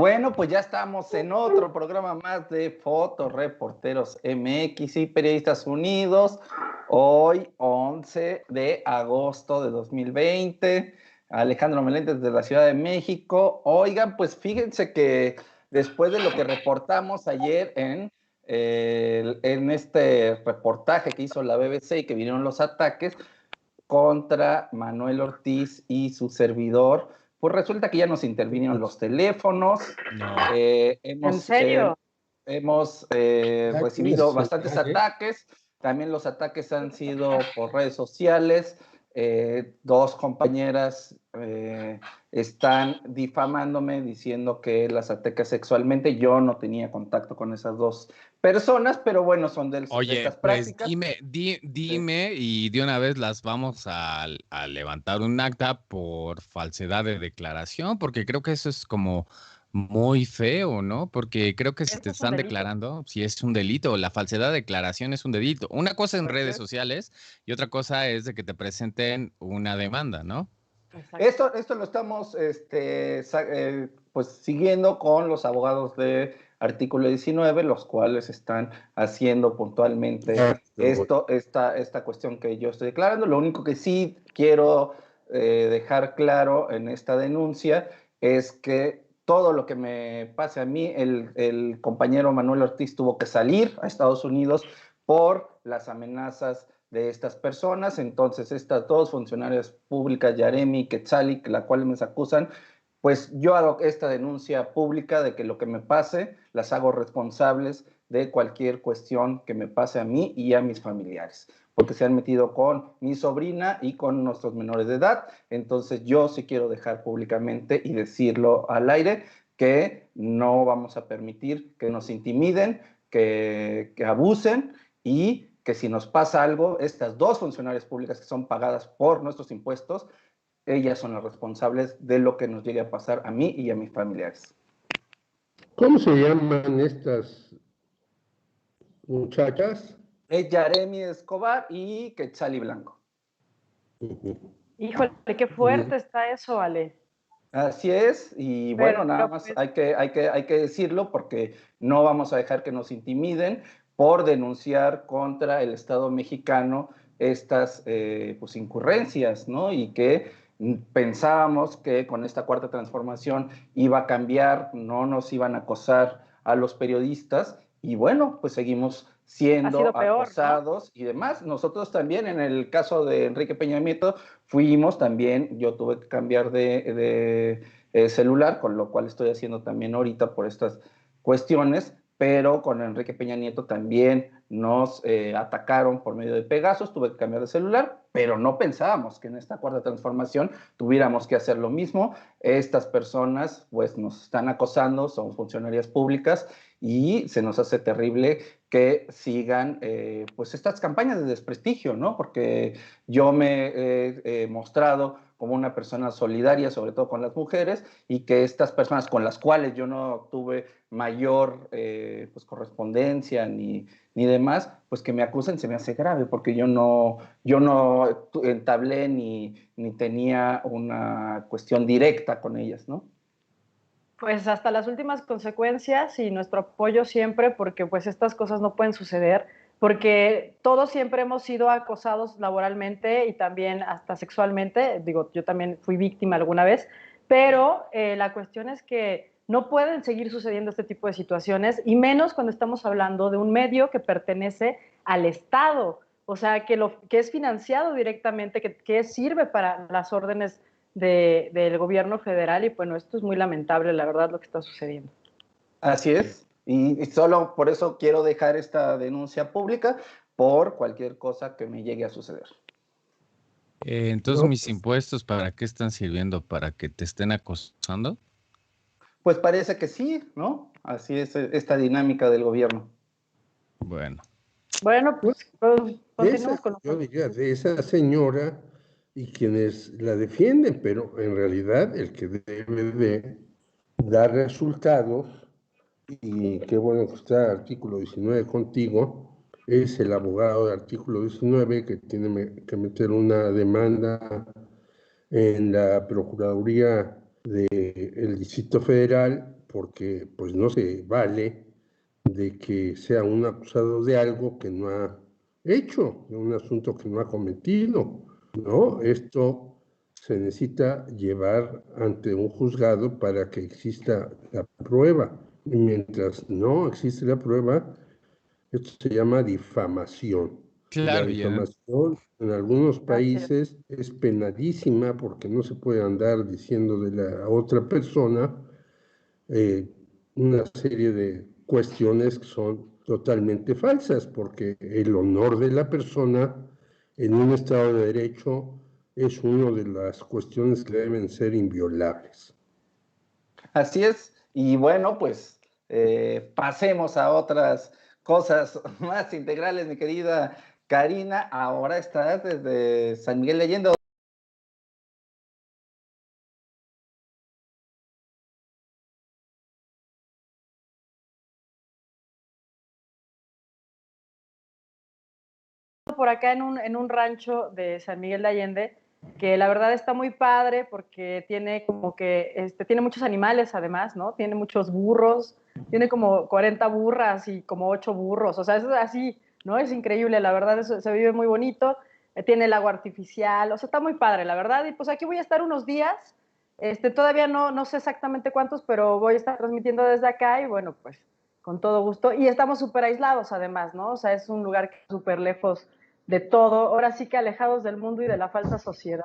Bueno, pues ya estamos en otro programa más de Fotoreporteros MX y Periodistas Unidos. Hoy, 11 de agosto de 2020. Alejandro Meléndez de la Ciudad de México. Oigan, pues fíjense que después de lo que reportamos ayer en este reportaje que hizo la BBC y que vinieron los ataques contra Manuel Ortiz y su servidor, pues resulta que ya nos intervinieron los teléfonos. No. ¿En serio? Hemos recibido bastantes ataques. También los ataques han sido por redes sociales. Dos compañeras están difamándome, diciendo que las ataqué sexualmente. Yo no tenía contacto con esas dos personas, pero bueno, son de estas prácticas. Dime y de una vez las vamos a levantar un acta por falsedad de declaración, porque creo que eso es como muy feo, ¿no? Porque creo que si te están declarando, si es un delito, la falsedad de declaración es un delito. Una cosa en redes sociales y otra cosa es de que te presenten una demanda, ¿no? Esto lo estamos pues siguiendo con los abogados de Artículo 19, los cuales están haciendo puntualmente esta cuestión que yo estoy declarando. Lo único que sí quiero dejar claro en esta denuncia es que todo lo que me pase a mí, el compañero Manuel Ortiz tuvo que salir a Estados Unidos por las amenazas de estas personas. Entonces estas dos funcionarias públicas, Yaremi y Quetzali, la cual me acusan, pues yo hago esta denuncia pública de que lo que me pase, las hago responsables de cualquier cuestión que me pase a mí y a mis familiares, porque se han metido con mi sobrina y con nuestros menores de edad. Entonces yo sí quiero dejar públicamente y decirlo al aire que no vamos a permitir que nos intimiden, que abusen, y que si nos pasa algo, estas dos funcionarias públicas que son pagadas por nuestros impuestos, ellas son las responsables de lo que nos llegue a pasar a mí y a mis familiares. ¿Cómo se llaman estas muchachas? Es Yaremi Escobar y Quetzali Blanco. Híjole, qué fuerte está eso, Ale. Así es, y bueno, nada más hay que decirlo, porque no vamos a dejar que nos intimiden por denunciar contra el Estado mexicano estas pues incurrencias, ¿no? Y que pensábamos que con esta cuarta transformación iba a cambiar, no nos iban a acosar a los periodistas, y bueno, pues seguimos siendo acosados, ¿no? Y demás. Nosotros también, en el caso de Enrique Peña Nieto, fuimos también, yo tuve que cambiar de celular, con lo cual estoy haciendo también ahorita por estas cuestiones, pero con Enrique Peña Nieto también nos atacaron por medio de Pegasus, tuve que cambiar de celular, pero no pensábamos que en esta cuarta transformación tuviéramos que hacer lo mismo. Estas personas pues nos están acosando, son funcionarias públicas, y se nos hace terrible que sigan pues estas campañas de desprestigio, ¿no? Porque yo me he mostrado como una persona solidaria, sobre todo con las mujeres, y que estas personas con las cuales yo no tuve mayor pues correspondencia ni demás, pues que me acusen se me hace grave, porque yo no entablé ni tenía una cuestión directa con ellas, ¿no? Pues hasta las últimas consecuencias, y nuestro apoyo siempre, porque pues estas cosas no pueden suceder, porque todos siempre hemos sido acosados laboralmente y también hasta sexualmente. Digo, yo también fui víctima alguna vez, pero la cuestión es que no pueden seguir sucediendo este tipo de situaciones, y menos cuando estamos hablando de un medio que pertenece al Estado, o sea, que es financiado directamente, que sirve para las órdenes del gobierno federal. Y bueno, esto es muy lamentable, la verdad, lo que está sucediendo. Así es, y solo por eso quiero dejar esta denuncia pública por cualquier cosa que me llegue a suceder. Entonces, ¿mis impuestos para qué están sirviendo? ¿Para que te estén acosando? Pues parece que sí, ¿no? Así es esta dinámica del gobierno. Bueno, pues continuamos con yo diría de esa señora y quienes la defienden, pero en realidad el que debe de dar resultados, y qué bueno que está Artículo 19 contigo, es el abogado de Artículo 19 que tiene que meter una demanda en la Procuraduría del Distrito Federal porque pues no se vale de que sea un acusado de algo que no ha hecho, de un asunto que no ha cometido, ¿no? Esto se necesita llevar ante un juzgado para que exista la prueba. Y mientras no existe la prueba, esto se llama difamación. La Claro, difamación en algunos Así es. países es penadísima porque no se puede andar diciendo de la otra persona una serie de cuestiones que son totalmente falsas, porque el honor de la persona en un Estado de Derecho es una de las cuestiones que deben ser inviolables. Así es, y bueno, pues pasemos a otras cosas más integrales, mi querida Karina. Ahora estás desde San Miguel de Allende. Por acá en un rancho de San Miguel de Allende, que la verdad está muy padre porque tiene como que, tiene muchos animales además, ¿no? Tiene muchos burros, tiene como 40 burras y como 8 burros, o sea, es así, ¿no? Es increíble, la verdad, se vive muy bonito, tiene el agua artificial, o sea, está muy padre, la verdad, y pues aquí voy a estar unos días, todavía no sé exactamente cuántos, pero voy a estar transmitiendo desde acá y bueno, pues con todo gusto, y estamos súper aislados además, ¿no? O sea, es un lugar súper lejos de todo, ahora sí que alejados del mundo y de la falsa sociedad.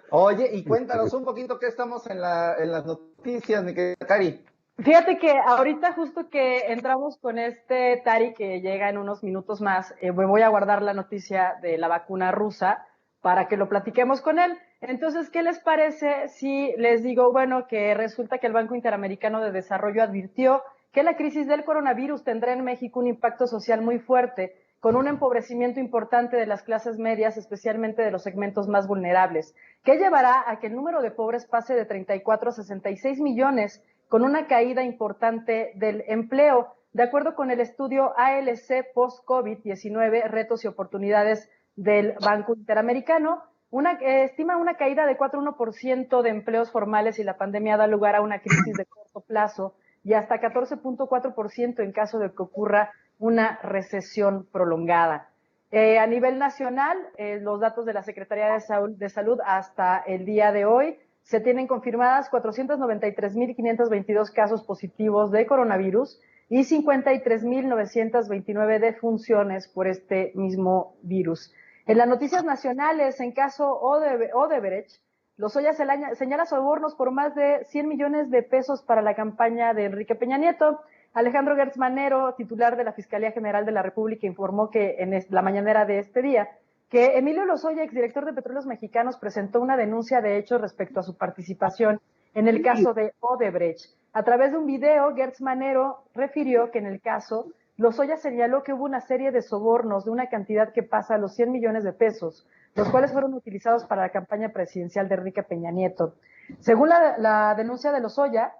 Oye, y cuéntanos un poquito qué estamos en las noticias, mi querida Cari. Fíjate que ahorita justo que entramos con este Tari que llega en unos minutos más, me voy a guardar la noticia de la vacuna rusa para que lo platiquemos con él. Entonces, ¿qué les parece si les digo, bueno, que resulta que el Banco Interamericano de Desarrollo advirtió que la crisis del coronavirus tendrá en México un impacto social muy fuerte, con un empobrecimiento importante de las clases medias, especialmente de los segmentos más vulnerables, que llevará a que el número de pobres pase de 34 a 66 millones, con una caída importante del empleo. De acuerdo con el estudio ALC Post-COVID-19, Retos y Oportunidades del Banco Interamericano, estima una caída de 4,1% de empleos formales y la pandemia da lugar a una crisis de corto plazo y hasta 14,4% en caso de que ocurra una recesión prolongada. A nivel nacional, los datos de la Secretaría de Salud hasta el día de hoy, se tienen confirmadas 493.522 casos positivos de coronavirus y 53.929 defunciones por este mismo virus. En las noticias nacionales, en caso Odebrecht, Lozoya señala sobornos por más de 100 millones de pesos para la campaña de Enrique Peña Nieto. Alejandro Gertz Manero, titular de la Fiscalía General de la República, informó que en la mañanera de este día que Emilio Lozoya, exdirector de Petróleos Mexicanos, presentó una denuncia de hechos respecto a su participación en el caso de Odebrecht. A través de un video, Gertz Manero refirió que en el caso, Lozoya señaló que hubo una serie de sobornos de una cantidad que pasa a los 100 millones de pesos, los cuales fueron utilizados para la campaña presidencial de Enrique Peña Nieto. Según la denuncia de Lozoya,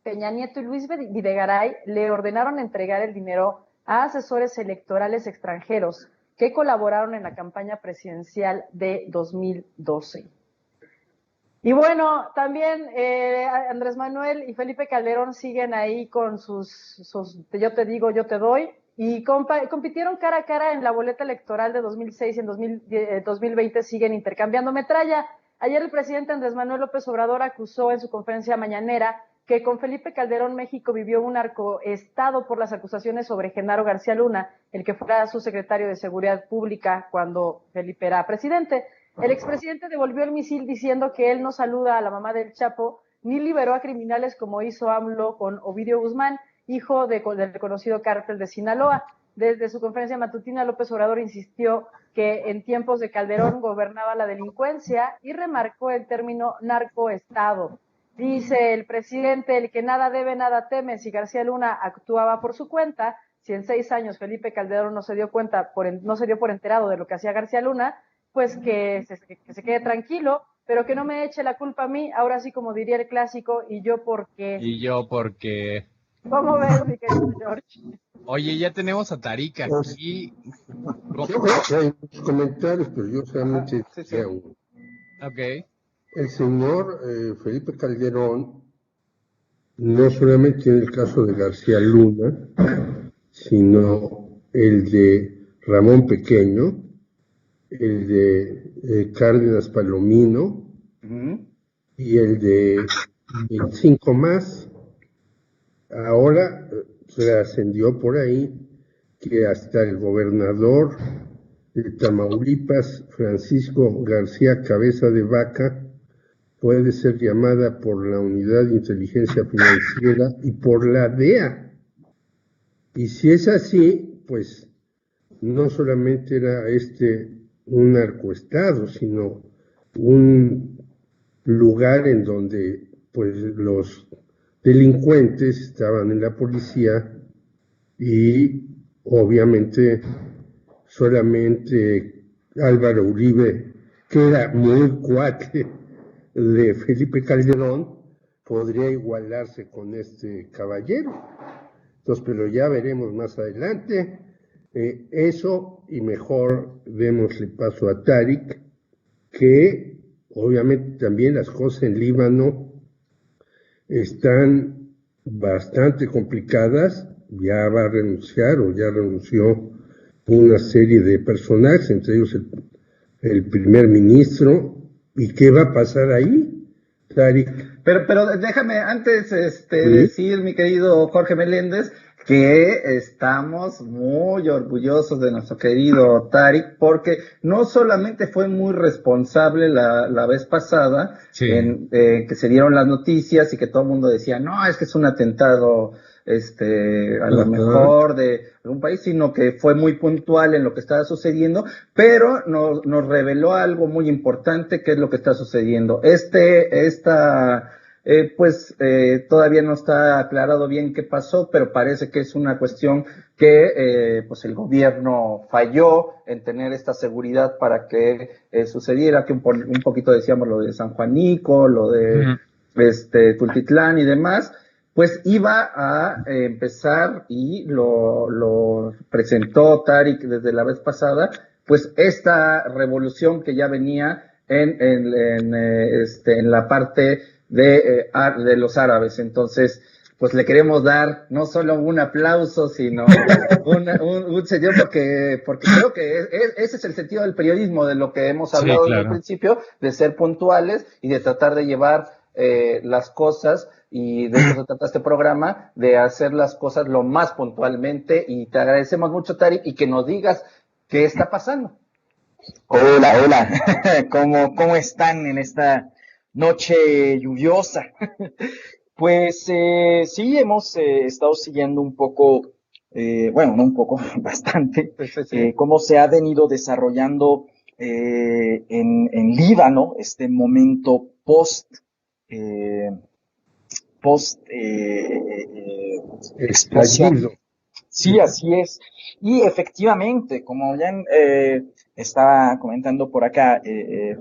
Peña Nieto y Luis Videgaray le ordenaron entregar el dinero a asesores electorales extranjeros que colaboraron en la campaña presidencial de 2012. Y bueno, también Andrés Manuel y Felipe Calderón siguen ahí con sus yo te digo, yo te doy, y compitieron cara a cara en la boleta electoral de 2006 y en 2020 siguen intercambiando metralla. Ayer el presidente Andrés Manuel López Obrador acusó en su conferencia mañanera que con Felipe Calderón México vivió un narcoestado por las acusaciones sobre Genaro García Luna, el que fuera su secretario de Seguridad Pública cuando Felipe era presidente. El expresidente devolvió el misil diciendo que él no saluda a la mamá del Chapo ni liberó a criminales como hizo AMLO con Ovidio Guzmán, hijo del conocido cártel de Sinaloa. Desde su conferencia matutina, López Obrador insistió que en tiempos de Calderón gobernaba la delincuencia y remarcó el término narcoestado. Dice el presidente, el que nada debe, nada teme. Si García Luna actuaba por su cuenta, si en 6 años Felipe Calderón no se dio por enterado de lo que hacía García Luna, pues que se quede tranquilo, pero que no me eche la culpa a mí, ahora sí como diría el clásico, y yo porque... Y yo porque... ¿Cómo ves, mi querido George? Oye, ya tenemos a Tarik aquí. Yo veo que hay muchos comentarios, pero yo solamente sí. decía uno. Ok. el señor Felipe Calderón no solamente tiene el caso de García Luna, sino el de Ramón Pequeño, el de Cárdenas Palomino y el de 25 más. Ahora se ascendió por ahí que hasta el gobernador de Tamaulipas, Francisco García Cabeza de Vaca, puede ser llamada por la Unidad de Inteligencia Financiera y por la DEA. Y si es así, pues no solamente era un narcoestado, sino un lugar en donde pues los delincuentes estaban en la policía y obviamente solamente Álvaro Uribe, que era muy cuate de Felipe Calderón, podría igualarse con este caballero. Entonces, pero ya veremos más adelante eso, y mejor démosle paso a Tarik, que obviamente también las cosas en Líbano están bastante complicadas. Ya va a renunciar o ya renunció una serie de personajes, entre ellos el primer ministro. ¿Y qué va a pasar ahí, Tarik? Pero déjame antes ¿Sí? decir, mi querido Jorge Meléndez, que estamos muy orgullosos de nuestro querido Tarik, porque no solamente fue muy responsable la vez pasada, Sí. en que se dieron las noticias y que todo el mundo decía, no, es que es un atentado a lo mejor de algún país, sino que fue muy puntual en lo que estaba sucediendo, pero nos reveló algo muy importante, que es lo que está sucediendo. Todavía no está aclarado bien qué pasó, pero parece que es una cuestión que pues el gobierno falló en tener esta seguridad para que sucediera, que un poquito decíamos lo de San Juanico, lo de Tultitlán y demás. Pues iba a empezar, y lo presentó Tarik desde la vez pasada, pues esta revolución que ya venía en la parte de los árabes. Entonces, pues le queremos dar no solo un aplauso, sino un señor, porque creo que ese es el sentido del periodismo, de lo que hemos hablado desde el principio, de ser puntuales y de tratar de llevar las cosas, y de eso se trata este programa, de hacer las cosas lo más puntualmente. Y te agradecemos mucho, Tarik, y que nos digas qué está pasando. Hola, ¿cómo están en esta noche lluviosa? Pues sí, hemos estado siguiendo un poco, no un poco, bastante, Sí. cómo se ha venido desarrollando en Líbano este momento explosión. Sí, así es. Y efectivamente, como ya estaba comentando por acá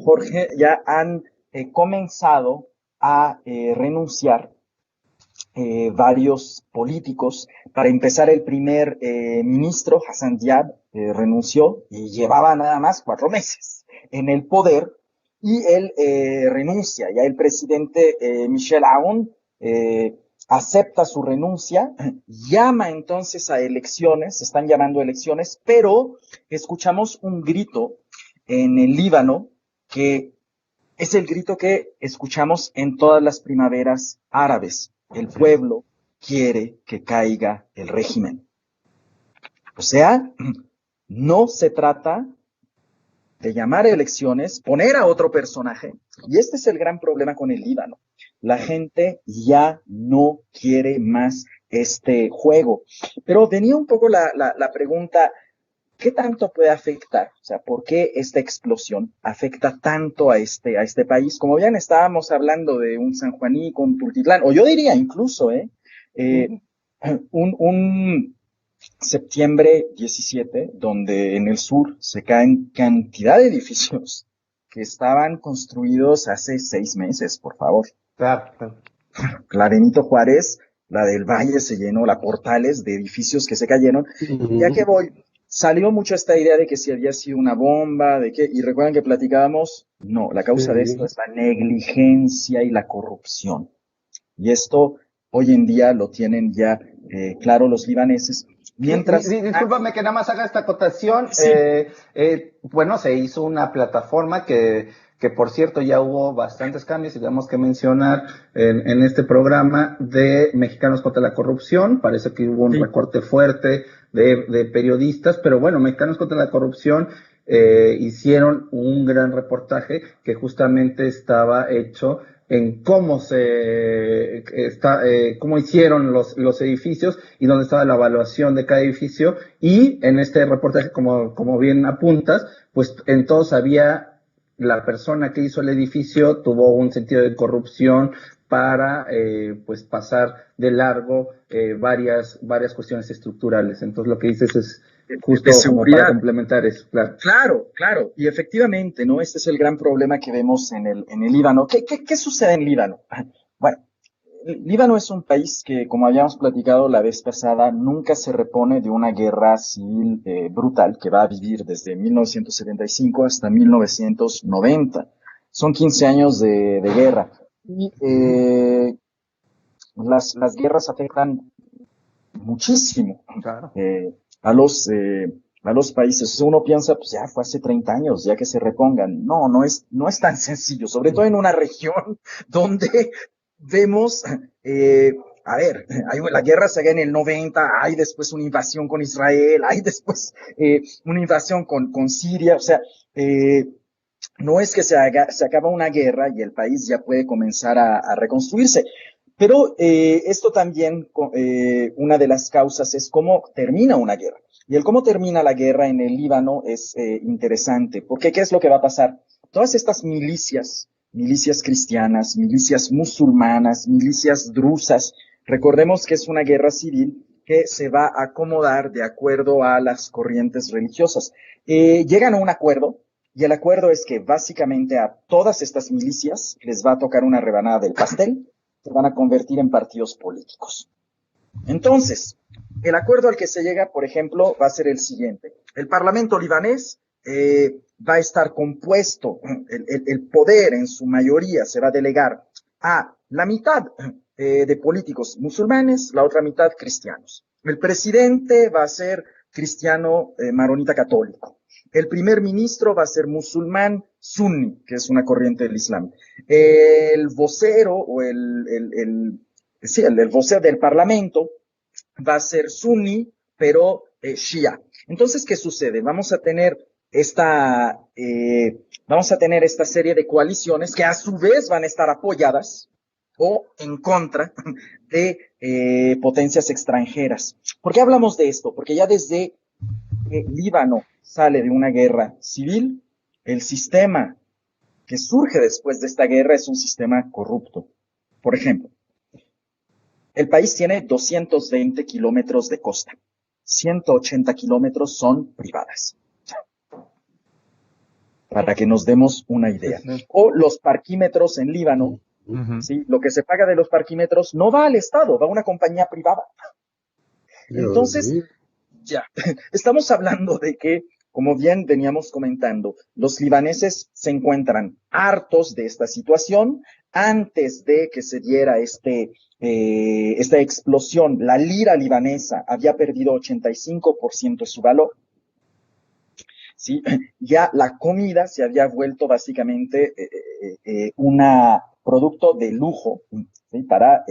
Jorge, ya han comenzado a renunciar varios políticos. Para empezar, el primer ministro, Hassan Diab, renunció y llevaba nada más 4 meses en el poder, y él renuncia. Ya el presidente Michel Aoun acepta su renuncia, llama entonces a elecciones, están llamando a elecciones, pero escuchamos un grito en el Líbano que es el grito que escuchamos en todas las primaveras árabes. El pueblo quiere que caiga el régimen. O sea, no se trata de llamar a elecciones, poner a otro personaje, y este es el gran problema con el Líbano. La gente ya no quiere más este juego. Pero venía un poco la pregunta, ¿qué tanto puede afectar? O sea, ¿por qué esta explosión afecta tanto a este país? Como bien estábamos hablando de un San Juanico, un Tultitlán, o yo diría incluso, un septiembre 17, donde en el sur se caen cantidad de edificios que estaban construidos hace 6 meses, por favor. Claro. La Benito Juárez, la del Valle se llenó, la Portales, de edificios que se cayeron. ¿Y a qué voy? salió mucho esta idea de que si había sido una bomba, y recuerdan que platicábamos, no, la causa de esto es la negligencia y la corrupción. Y esto hoy en día lo tienen ya claro los libaneses. Mientras... Discúlpame que nada más haga esta acotación. Sí. Bueno, se hizo una plataforma que por cierto ya hubo bastantes cambios, y tenemos que mencionar en este programa, de Mexicanos contra la Corrupción. Parece que hubo un recorte fuerte de periodistas, pero bueno, Mexicanos contra la Corrupción hicieron un gran reportaje que justamente estaba hecho en cómo cómo hicieron los edificios y dónde estaba la evaluación de cada edificio. Y en este reportaje, como bien apuntas, pues en todos había la persona que hizo el edificio tuvo un sentido de corrupción para pues pasar de largo varias cuestiones estructurales. Entonces lo que dices es justo como para complementar eso, claro. Claro. Y efectivamente, ¿no? Este es el gran problema que vemos en el Líbano. ¿Qué sucede en Líbano? Bueno, Líbano es un país que, como habíamos platicado la vez pasada, nunca se repone de una guerra civil brutal que va a vivir desde 1975 hasta 1990. Son 15 años de guerra. Y las guerras afectan muchísimo a los países. Uno piensa, pues ya fue hace 30 años, ya que se repongan. No es tan sencillo, sobre todo en una región donde vemos, la guerra se da en el 90, hay después una invasión con Israel, hay después una invasión con Siria, o sea, no es que se acaba una guerra y el país ya puede comenzar a reconstruirse. Pero esto también, una de las causas es cómo termina una guerra. Y el cómo termina la guerra en el Líbano es interesante, porque ¿qué es lo que va a pasar? Todas estas milicias cristianas, milicias musulmanas, milicias drusas, recordemos que es una guerra civil que se va a acomodar de acuerdo a las corrientes religiosas. Llegan a un acuerdo, y el acuerdo es que básicamente a todas estas milicias les va a tocar una rebanada del pastel, se van a convertir en partidos políticos. Entonces, el acuerdo al que se llega, por ejemplo, va a ser el siguiente. El Parlamento libanés va a estar compuesto, el poder en su mayoría se va a delegar a la mitad de políticos musulmanes, la otra mitad cristianos. El presidente va a ser cristiano maronita católico. El primer ministro va a ser musulmán sunni, que es una corriente del Islam. El vocero o el vocero del parlamento va a ser sunni, pero shia. Entonces, ¿qué sucede? Vamos a tener esta serie de coaliciones que a su vez van a estar apoyadas o en contra de potencias extranjeras. ¿Por qué hablamos de esto? Porque ya desde Líbano sale de una guerra civil, el sistema que surge después de esta guerra es un sistema corrupto. Por ejemplo, el país tiene 220 kilómetros de costa, 180 kilómetros son privadas, para que nos demos una idea. O los parquímetros en Líbano, ¿sí? Lo que se paga de los parquímetros no va al Estado, va a una compañía privada. Entonces, ya, estamos hablando de que, como bien veníamos comentando, los libaneses se encuentran hartos de esta situación. Antes de que se diera esta explosión, la lira libanesa había perdido 85% de su valor. ¿Sí? Ya la comida se había vuelto básicamente un producto de lujo, ¿sí? Para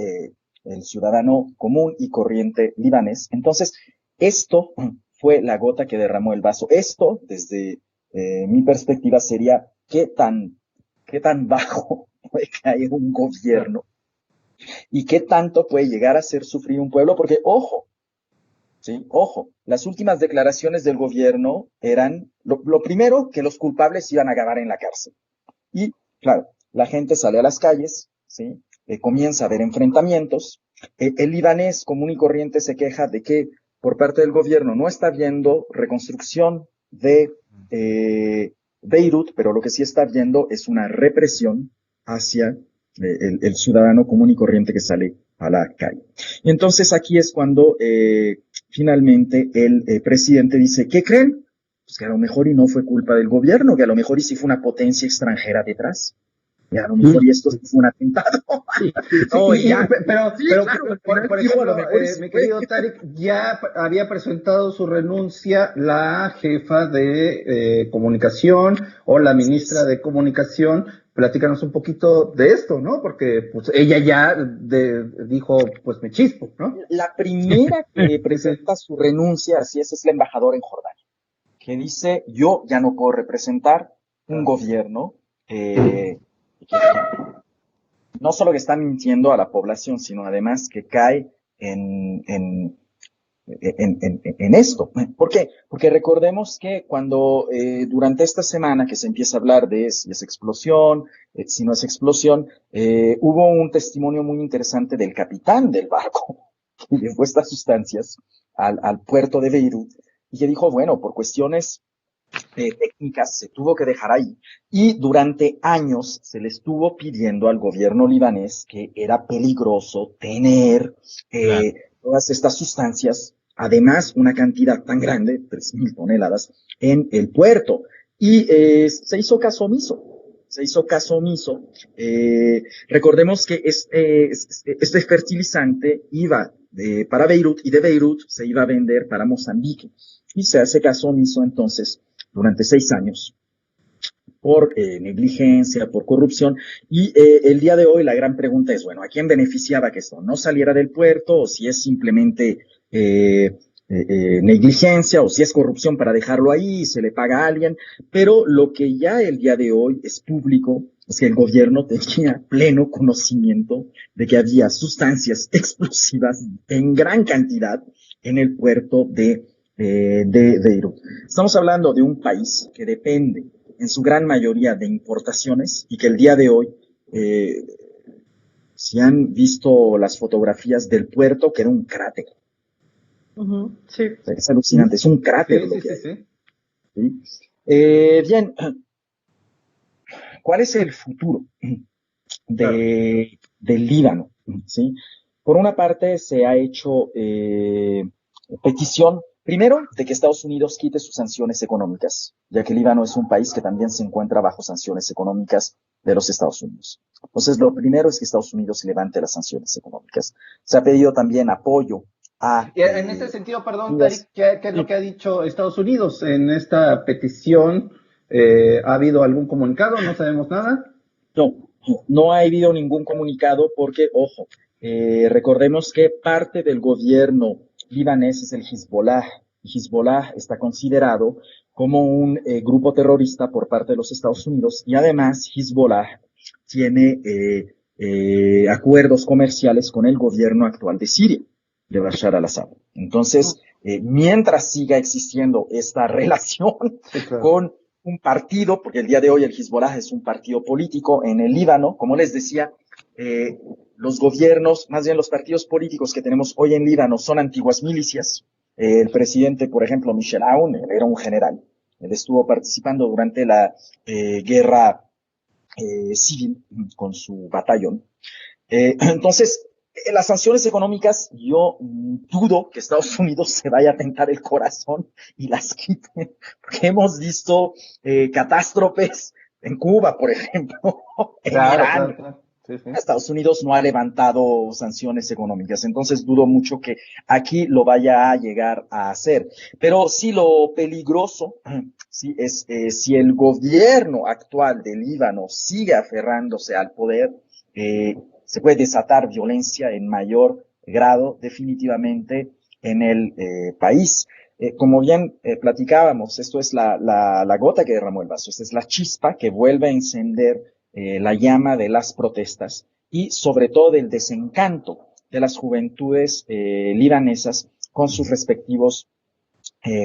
el ciudadano común y corriente libanés. Entonces, esto fue la gota que derramó el vaso. Esto, desde mi perspectiva, sería qué tan bajo puede caer un gobierno y qué tanto puede llegar a hacer sufrir un pueblo, porque ojo, las últimas declaraciones del gobierno eran, lo primero, que los culpables iban a acabar en la cárcel. Y, claro, la gente sale a las calles, ¿sí? Comienza a haber enfrentamientos. El libanés común y corriente se queja de que por parte del gobierno no está habiendo reconstrucción de Beirut, pero lo que sí está habiendo es una represión hacia el ciudadano común y corriente que sale a la calle. Y entonces aquí es cuando finalmente el presidente dice, ¿qué creen? Pues que a lo mejor y no fue culpa del gobierno, que a lo mejor y sí fue una potencia extranjera detrás. Y a lo mejor y esto sí fue un atentado. Pero, claro, por ejemplo, mi querido Tarik, ya había presentado su renuncia la jefa de comunicación o la ministra de comunicación. Platícanos un poquito de esto, ¿no? Porque pues ella ya dijo, pues me chispo, ¿no? La primera que presenta su renuncia, así es la embajadora en Jordania, que dice, yo ya no puedo representar un gobierno que no solo que está mintiendo a la población, sino además que cae en esto. ¿Por qué? Porque recordemos que cuando durante esta semana que se empieza a hablar de si es explosión, si no es explosión, hubo un testimonio muy interesante del capitán del barco que llevó estas sustancias al puerto de Beirut y que dijo, bueno, por cuestiones técnicas se tuvo que dejar ahí y durante años se le estuvo pidiendo al gobierno libanés que era peligroso tener todas estas sustancias, además una cantidad tan grande, 3.000 toneladas, en el puerto. Y se hizo caso omiso. Recordemos que este fertilizante iba para Beirut y de Beirut se iba a vender para Mozambique. Y se hace caso omiso entonces durante 6 años por negligencia, por corrupción, y el día de hoy la gran pregunta es, bueno, ¿a quién beneficiaba que esto no saliera del puerto, o si es simplemente negligencia, o si es corrupción para dejarlo ahí y se le paga a alguien? Pero lo que ya el día de hoy es público es que el gobierno tenía pleno conocimiento de que había sustancias explosivas en gran cantidad en el puerto de Beirut. Estamos hablando de un país que depende en su gran mayoría de importaciones y que el día de hoy, si han visto las fotografías del puerto, que era un cráter. Sí. Es alucinante, es un cráter lo que hay. ¿Sí? Bien, ¿cuál es el futuro del Líbano? ¿Sí? Por una parte, se ha hecho petición, primero, de que Estados Unidos quite sus sanciones económicas, ya que Líbano es un país que también se encuentra bajo sanciones económicas de los Estados Unidos. Entonces, lo primero es que Estados Unidos levante las sanciones económicas. Se ha pedido también apoyo a... En ese sentido, perdón, Tarik, ¿qué es lo que ha dicho Estados Unidos en esta petición? ¿Ha habido algún comunicado? ¿No sabemos nada? No ha habido ningún comunicado porque, ojo, recordemos que parte del gobierno libanés es el Hezbollah. Hezbollah está considerado como un grupo terrorista por parte de los Estados Unidos y además Hezbollah tiene acuerdos comerciales con el gobierno actual de Siria, de Bashar al-Assad. Entonces, mientras siga existiendo esta relación con un partido, porque el día de hoy el Hezbollah es un partido político en el Líbano, como les decía, los gobiernos, más bien los partidos políticos que tenemos hoy en Líbano son antiguas milicias. El presidente, por ejemplo, Michel Aoun, él era un general. Él estuvo participando durante la guerra civil con su batallón. Entonces, las sanciones económicas, yo dudo que Estados Unidos se vaya a tentar el corazón y las quite, porque hemos visto catástrofes en Cuba, por ejemplo, en Irán. Claro. Sí. Estados Unidos no ha levantado sanciones económicas, entonces dudo mucho que aquí lo vaya a llegar a hacer. Pero sí, lo peligroso sí, es si el gobierno actual del Líbano sigue aferrándose al poder, se puede desatar violencia en mayor grado definitivamente en el país. Como bien platicábamos, esto es la gota que derramó el vaso, esta es la chispa que vuelve a encender la llama de las protestas y sobre todo del desencanto de las juventudes libanesas con sus respectivos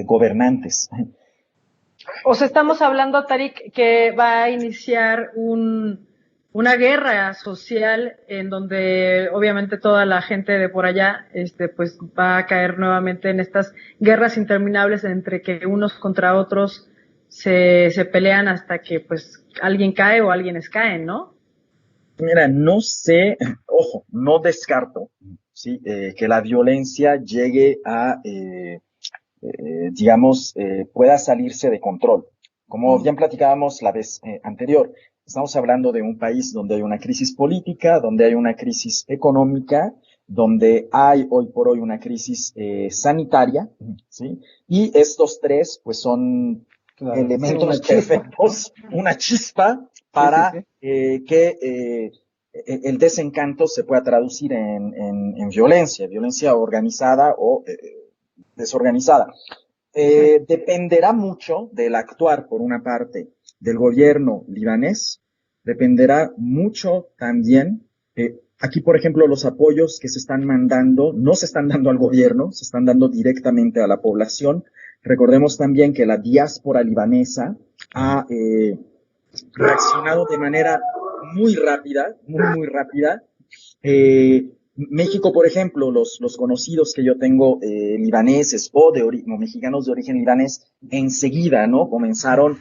gobernantes. O sea, estamos hablando, Tarik, que va a iniciar una guerra social en donde obviamente toda la gente de por allá pues va a caer nuevamente en estas guerras interminables entre que unos contra otros se pelean hasta que pues alguien cae o alguienes caen, ¿no? Mira, no sé, ojo, no descarto, ¿sí? Que la violencia llegue a, digamos, pueda salirse de control. Como bien platicábamos la vez anterior, estamos hablando de un país donde hay una crisis política, donde hay una crisis económica, donde hay hoy por hoy una crisis sanitaria, ¿sí? Y estos tres, pues, son elementos perfectos, una chispa para que el desencanto se pueda traducir en violencia organizada o desorganizada. Dependerá mucho del actuar, por una parte, del gobierno libanés, dependerá mucho también, aquí, por ejemplo, los apoyos que se están mandando, no se están dando al gobierno, se están dando directamente a la población. Recordemos también que la diáspora libanesa ha reaccionado de manera muy rápida, muy rápida. México, por ejemplo, los conocidos que yo tengo libaneses o mexicanos de origen libanés, enseguida, ¿no? Comenzaron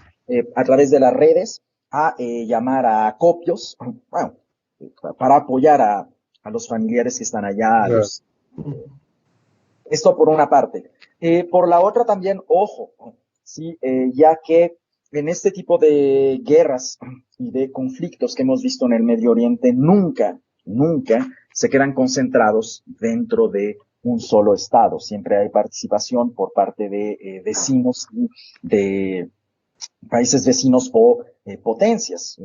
a través de las redes a llamar a acopios, bueno, para apoyar a los familiares que están allá. Esto por una parte. Por la otra también, ojo, ¿sí? Ya que en este tipo de guerras y de conflictos que hemos visto en el Medio Oriente, nunca se quedan concentrados dentro de un solo estado. Siempre hay participación por parte de vecinos y de países vecinos o potencias.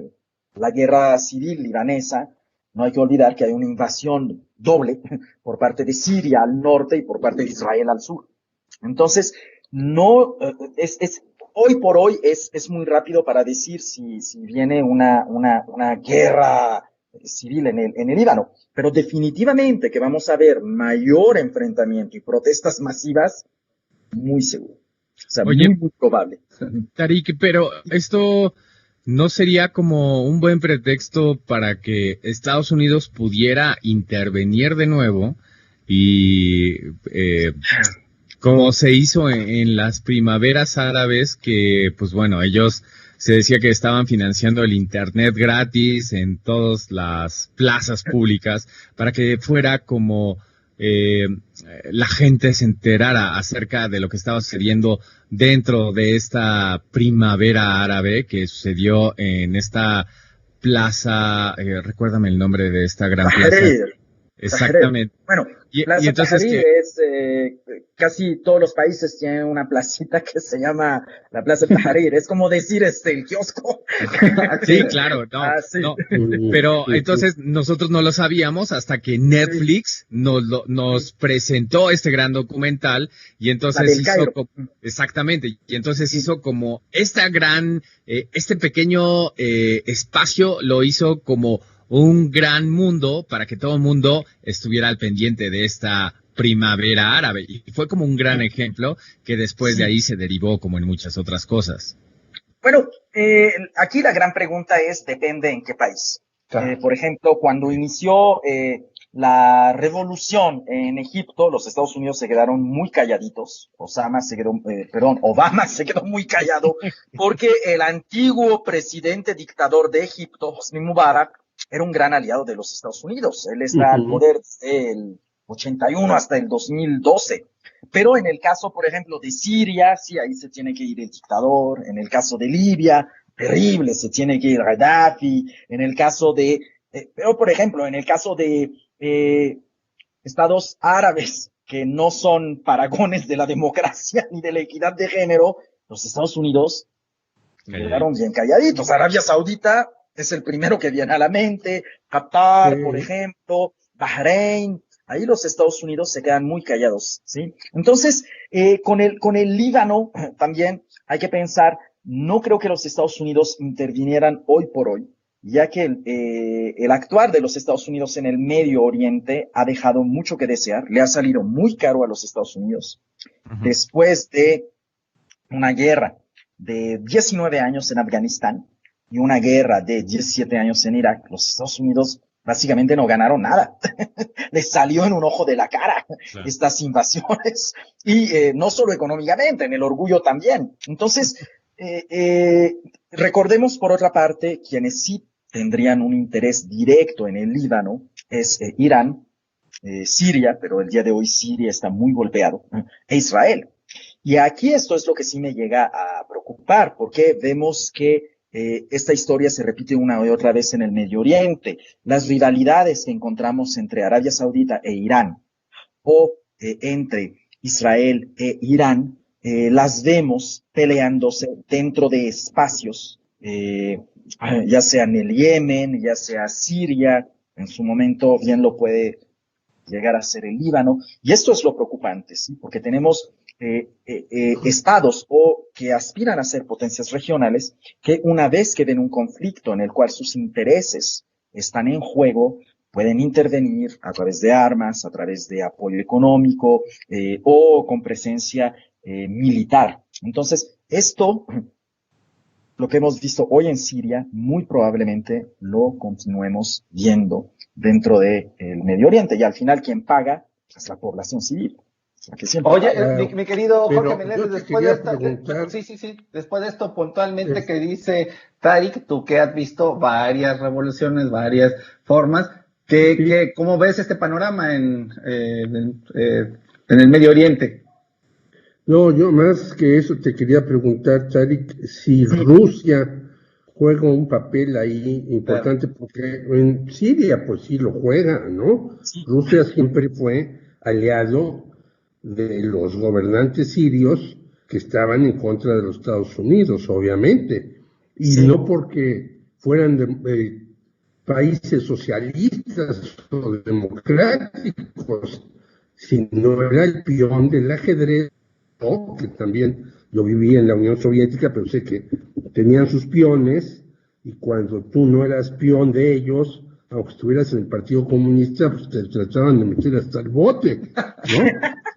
La guerra civil libanesa, no hay que olvidar que hay una invasión doble por parte de Siria al norte y por parte de Israel al sur. Entonces, no hoy por hoy es muy rápido para decir si viene una guerra civil en el Líbano, pero definitivamente que vamos a ver mayor enfrentamiento y protestas masivas, muy seguro. O sea, oye, muy probable. Tarik, pero esto no sería como un buen pretexto para que Estados Unidos pudiera intervenir de nuevo y como se hizo en las primaveras árabes, que pues bueno, ellos se decía que estaban financiando el internet gratis en todas las plazas públicas para que fuera como la gente se enterara acerca de lo que estaba sucediendo dentro de esta primavera árabe que sucedió en esta plaza, recuérdame el nombre de esta gran plaza. Exactamente. Bueno, Plaza Tahrir es, casi todos los países tienen una placita que se llama la Plaza Tahrir. Es como decir el kiosco. Sí, claro, no. Pero entonces nosotros no lo sabíamos hasta que Netflix nos presentó este gran documental y entonces exactamente, y entonces hizo como esta gran, este pequeño espacio lo hizo como un gran mundo para que todo el mundo estuviera al pendiente de esta primavera árabe. Y fue como un gran ejemplo que después de ahí se derivó como en muchas otras cosas. Bueno, aquí la gran pregunta es, depende en qué país. Por ejemplo, cuando inició la revolución en Egipto, los Estados Unidos se quedaron muy calladitos. Obama se quedó muy callado porque el antiguo presidente dictador de Egipto, Hosni Mubarak, era un gran aliado de los Estados Unidos. Él está al poder desde el 81 hasta el 2012. Pero en el caso, por ejemplo, de Siria, sí, ahí se tiene que ir el dictador. En el caso de Libia, terrible, se tiene que ir Gaddafi. En el caso de, pero por ejemplo, en el caso de estados árabes que no son paragones de la democracia ni de la equidad de género, los Estados Unidos quedaron bien calladitos. Arabia Saudita es el primero que viene a la mente, Qatar, por ejemplo, Bahrein, ahí los Estados Unidos se quedan muy callados, ¿sí? Entonces, con el Líbano también hay que pensar, no creo que los Estados Unidos intervinieran hoy por hoy, ya que el actuar de los Estados Unidos en el Medio Oriente ha dejado mucho que desear, le ha salido muy caro a los Estados Unidos, después de una guerra de 19 años en Afganistán, y una guerra de 17 años en Irak, los Estados Unidos básicamente no ganaron nada. Les salió en un ojo de la cara estas invasiones. Y no solo económicamente, en el orgullo también. Entonces, recordemos por otra parte, quienes sí tendrían un interés directo en el Líbano es Irán, Siria, pero el día de hoy Siria está muy golpeado, e Israel. Y aquí esto es lo que sí me llega a preocupar, porque vemos que esta historia se repite una y otra vez en el Medio Oriente. Las rivalidades que encontramos entre Arabia Saudita e Irán, o entre Israel e Irán, las vemos peleándose dentro de espacios, ya sea en el Yemen, ya sea Siria, en su momento bien lo puede llegar a ser el Líbano, y esto es lo preocupante, ¿sí? Porque tenemos estados o que aspiran a ser potencias regionales que una vez que ven un conflicto en el cual sus intereses están en juego, pueden intervenir a través de armas, a través de apoyo económico o con presencia militar. Entonces, esto, lo que hemos visto hoy en Siria, muy probablemente lo continuemos viendo dentro del Medio Oriente. Y al final, quien paga es la población civil. Oye, mi querido Jorge Meléndez, después de esto, después de esto puntualmente que dice Tarik, tú que has visto varias revoluciones, varias formas, ¿cómo ves este panorama en el Medio Oriente? No, yo más que eso te quería preguntar, Tarik, si Rusia juega un papel ahí importante, porque en Siria pues sí lo juega, ¿no? Rusia siempre fue aliado de los gobernantes sirios que estaban en contra de los Estados Unidos, obviamente, y no porque fueran de países socialistas o democráticos, sino era el peón del ajedrez, ¿no? Que también yo viví en la Unión Soviética, pero sé que tenían sus peones, y cuando tú no eras peón de ellos, aunque estuvieras en el Partido Comunista, pues te trataban de meter hasta el bote, ¿no?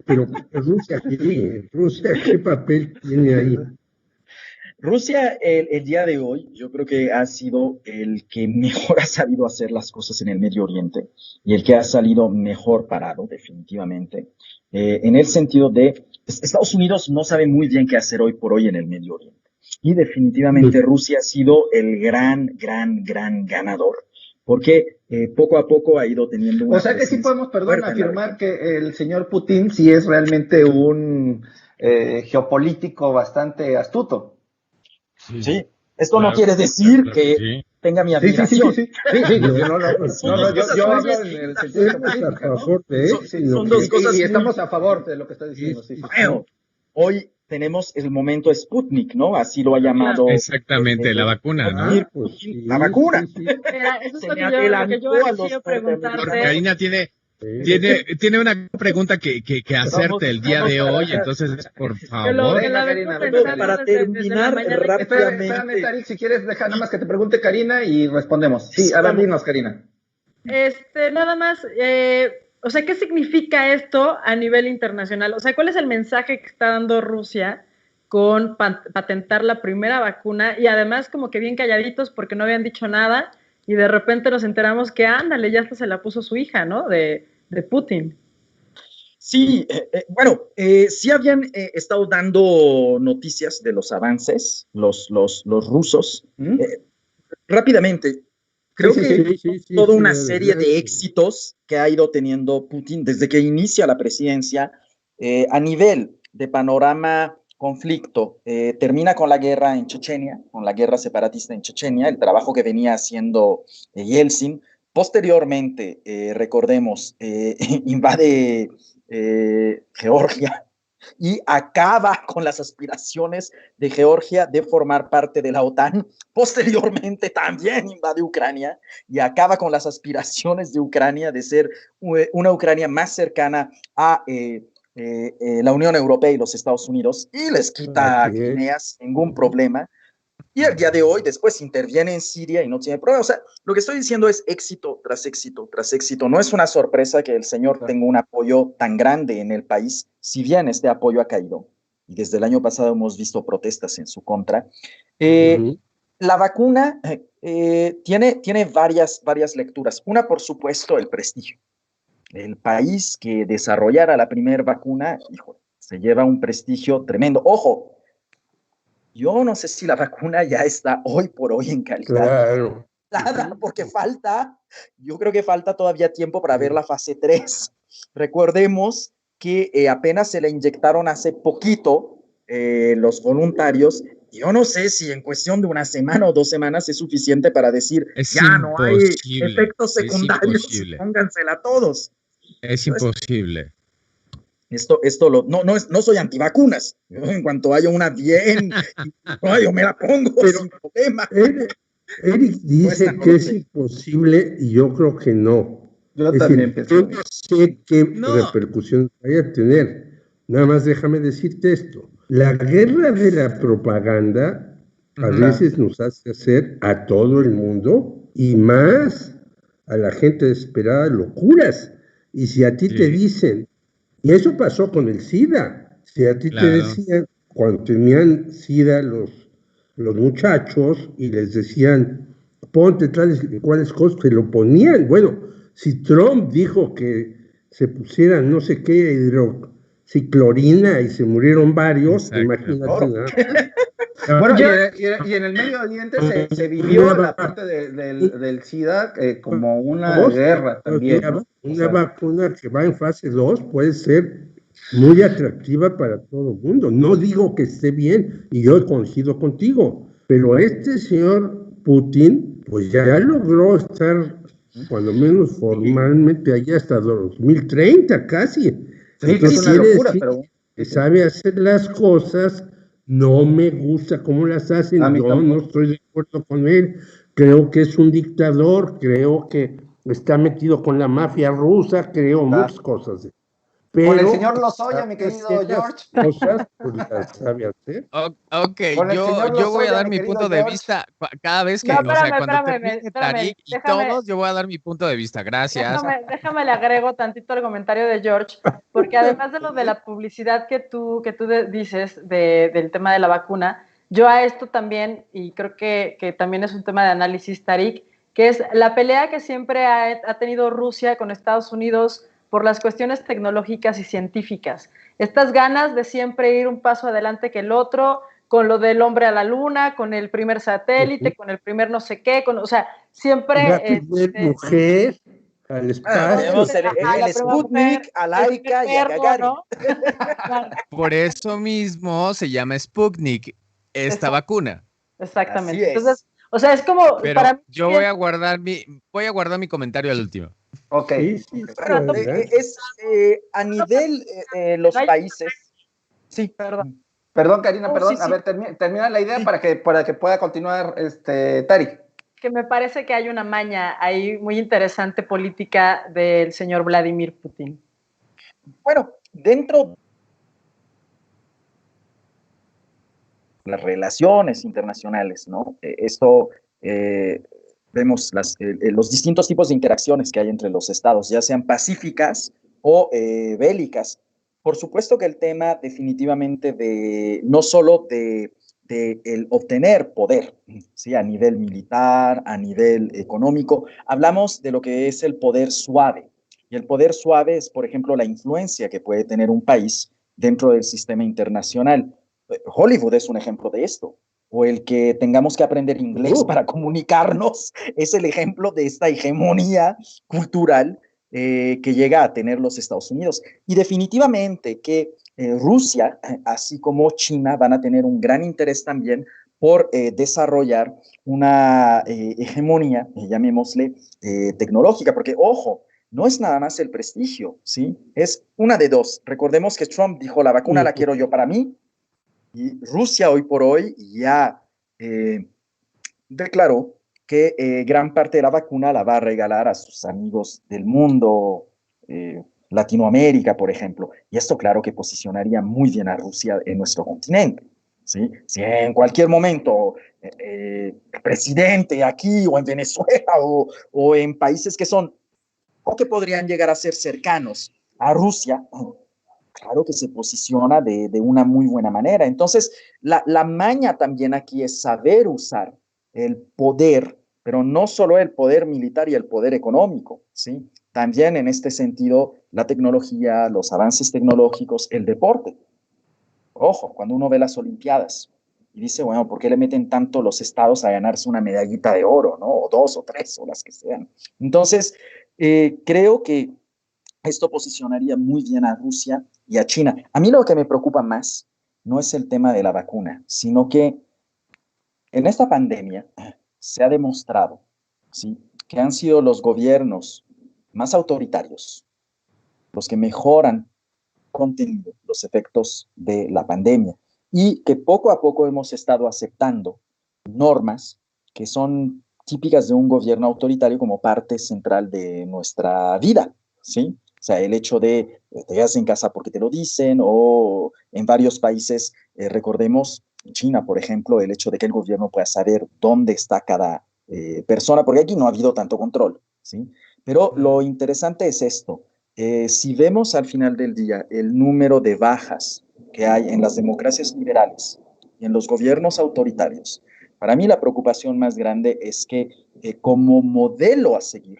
Pero Rusia, ¿qué papel tiene ahí? Rusia, el día de hoy, yo creo que ha sido el que mejor ha sabido hacer las cosas en el Medio Oriente y el que ha salido mejor parado, definitivamente, en el sentido de Estados Unidos no sabe muy bien qué hacer hoy por hoy en el Medio Oriente. Y definitivamente Rusia ha sido el gran ganador. Porque poco a poco ha ido teniendo una... O sea que sí podemos, afirmar que el señor Putin sí es realmente un geopolítico bastante astuto. Sí, esto no quiere decir que tenga mi admiración. Sí. Yo hablo en el sentido de son dos cosas y estamos a favor de lo que está diciendo. Bueno, hoy tenemos el momento Sputnik, ¿no? Así lo ha llamado. Exactamente, la vacuna, ¿no? La vacuna. Eso es lo que yo quiero preguntarte. Karina tiene una pregunta que hacerte el día de hoy, entonces, por favor. Para terminar rápidamente. Espérame, Tarik, si quieres, deja nada más que te pregunte Karina y respondemos. Sí, a ver, dinos, Karina. Nada más, o sea, ¿qué significa esto a nivel internacional? O sea, ¿cuál es el mensaje que está dando Rusia con patentar la primera vacuna? Y además como que bien calladitos porque no habían dicho nada y de repente nos enteramos que, ándale, ya hasta se la puso su hija, ¿no? De Putin. Sí, sí habían estado dando noticias de los avances, los rusos. Rápidamente, creo que toda una serie de éxitos que ha ido teniendo Putin desde que inicia la presidencia a nivel de panorama conflicto. Termina con la guerra en Chechenia, con la guerra separatista en Chechenia, el trabajo que venía haciendo Yeltsin. Posteriormente, recordemos, invade Georgia y acaba con las aspiraciones de Georgia de formar parte de la OTAN. Posteriormente también invade Ucrania y acaba con las aspiraciones de Ucrania de ser una Ucrania más cercana a la Unión Europea y los Estados Unidos, y les quita a Crimea sin ningún problema. Y el día de hoy, después interviene en Siria y no tiene problema. O sea, lo que estoy diciendo es éxito tras éxito tras éxito. No es una sorpresa que el señor tenga un apoyo tan grande en el país, si bien este apoyo ha caído. Y desde el año pasado hemos visto protestas en su contra. La vacuna tiene varias lecturas. Una, por supuesto, el prestigio. El país que desarrollara la primera vacuna, se lleva un prestigio tremendo. Ojo, yo no sé si la vacuna ya está hoy por hoy en calidad. Claro. nada, porque yo creo que falta todavía tiempo para ver la fase 3. Recordemos que apenas se le inyectaron hace poquito los voluntarios. Yo no sé si en cuestión de una semana o 2 semanas es suficiente para decir, no hay efectos secundarios, póngansela todos. Es imposible. No soy antivacunas. En cuanto haya una bien, yo me la pongo sin problema. Eric dice que es imposible y yo creo que no. Yo también pienso. Yo no sé qué repercusión vaya a tener. Nada más déjame decirte esto. La guerra de la propaganda a veces nos hace hacer a todo el mundo y más a la gente desesperada locuras. Y si a ti te dicen, y eso pasó con el SIDA, si a ti te decían, cuando tenían SIDA los muchachos y les decían, ponte tales y cuáles cosas, se lo ponían. Bueno, si Trump dijo que se pusieran no sé qué hidroxiclorina y se murieron varios, imagínate nada. Bueno, y en el Medio Oriente se vivió la parte del SIDA como una guerra también, ¿no? Una vacuna que va en fase 2 puede ser muy atractiva para todo el mundo. No digo que esté bien, y yo coincido contigo, pero este señor Putin, pues ya logró estar, cuando menos formalmente, allá hasta 2030 casi. Entonces quiere decir que sabe hacer las cosas. No me gusta cómo las hacen, yo no estoy de acuerdo con él, creo que es un dictador, creo que está metido con la mafia rusa, creo muchas cosas. Pero con el señor Lozoya, mi querido George. Cosas, pues las sabe hacer. Ok, yo voy a dar mi punto de vista cada vez que, cuando termine Tarik y todos, yo voy a dar mi punto de vista, gracias. Déjame le agrego tantito al comentario de George, porque además de lo de la publicidad que tú dices del tema de la vacuna, yo a esto también, y creo que también es un tema de análisis, Tarik, que es la pelea que siempre ha tenido Rusia con Estados Unidos por las cuestiones tecnológicas y científicas. Estas ganas de siempre ir un paso adelante que el otro, con lo del hombre a la luna, con el primer satélite, con el primer no sé qué, o sea, siempre... mujer al espacio. El Sputnik, a Laika y a Gagarin. ¿No? Por eso mismo se llama Sputnik, esta vacuna. Exactamente. Entonces, o sea, es como... Pero para mí yo voy a guardar mi comentario al último. Ok. Es a nivel los países. Sí, perdón. Perdón, Karina, perdón. Sí. A ver, termina la idea para que pueda continuar Tarik. Que me parece que hay una maña ahí muy interesante política del señor Vladimir Putin. Bueno, dentro de las relaciones internacionales, ¿no? Esto vemos los distintos tipos de interacciones que hay entre los estados, ya sean pacíficas o bélicas. Por supuesto que el tema definitivamente no solo de el obtener poder, ¿sí? A nivel militar, a nivel económico, hablamos de lo que es el poder suave. Y el poder suave es, por ejemplo, la influencia que puede tener un país dentro del sistema internacional. Hollywood es un ejemplo de esto. O el que tengamos que aprender inglés para comunicarnos, es el ejemplo de esta hegemonía cultural que llega a tener los Estados Unidos. Y definitivamente que Rusia, así como China, van a tener un gran interés también por desarrollar una hegemonía, llamémosle, tecnológica, porque, ojo, no es nada más el prestigio, ¿sí? Es una de dos. Recordemos que Trump dijo, la vacuna la quiero yo para mí, y Rusia hoy por hoy ya declaró que gran parte de la vacuna la va a regalar a sus amigos del mundo, Latinoamérica, por ejemplo. Y esto, claro, que posicionaría muy bien a Rusia en nuestro continente. ¿Sí? Si en cualquier momento el presidente aquí o en Venezuela o en países que son o que podrían llegar a ser cercanos a Rusia, claro que se posiciona de una muy buena manera. Entonces, la maña también aquí es saber usar el poder, pero no solo el poder militar y el poder económico, ¿sí? También en este sentido, la tecnología, los avances tecnológicos, el deporte. Ojo, cuando uno ve las Olimpiadas, y dice, bueno, ¿por qué le meten tanto los estados a ganarse una medallita de oro, ¿no? O 2 o 3 o las que sean. Entonces, creo que esto posicionaría muy bien a Rusia y a China. A mí lo que me preocupa más no es el tema de la vacuna, sino que en esta pandemia se ha demostrado, ¿sí?, que han sido los gobiernos más autoritarios los que mejoran contenido los efectos de la pandemia y que poco a poco hemos estado aceptando normas que son típicas de un gobierno autoritario como parte central de nuestra vida, ¿sí? O sea, el hecho de te quedas en casa porque te lo dicen, o en varios países, recordemos, en China, por ejemplo, el hecho de que el gobierno pueda saber dónde está cada persona, porque aquí no ha habido tanto control, ¿sí? Pero lo interesante es esto. Si vemos al final del día el número de bajas que hay en las democracias liberales y en los gobiernos autoritarios, para mí la preocupación más grande es que como modelo a seguir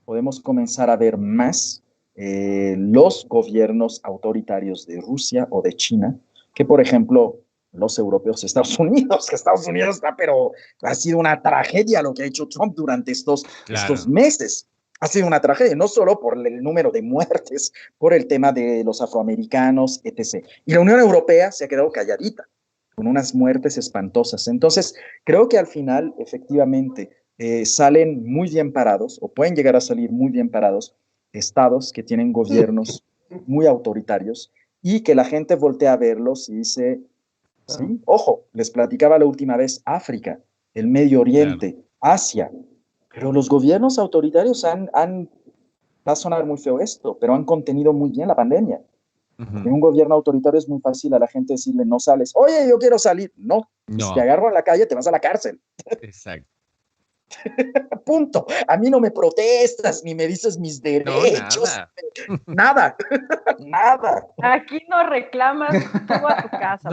podemos comenzar a ver más los gobiernos autoritarios de Rusia o de China que, por ejemplo, los europeos, Estados Unidos, que Estados Unidos está, pero ha sido una tragedia lo que ha hecho Trump durante estos meses. Ha sido una tragedia, no solo por el número de muertes, por el tema de los afroamericanos, etc. Y la Unión Europea se ha quedado calladita, con unas muertes espantosas. Entonces, creo que al final, efectivamente, salen muy bien parados, o pueden llegar a salir muy bien parados, estados que tienen gobiernos muy autoritarios, y que la gente voltea a verlos y dice, sí, ojo, les platicaba la última vez, África, el Medio Oriente, Asia, pero los gobiernos autoritarios va a sonar muy feo esto, pero han contenido muy bien la pandemia. En un gobierno autoritario es muy fácil a la gente decirle, no sales. Oye, yo quiero salir. No, si te agarro en la calle, te vas a la cárcel. Exacto. Punto. A mí no me protestas, ni me dices mis derechos. No, nada. Nada. Aquí no reclamas, tú a tu casa.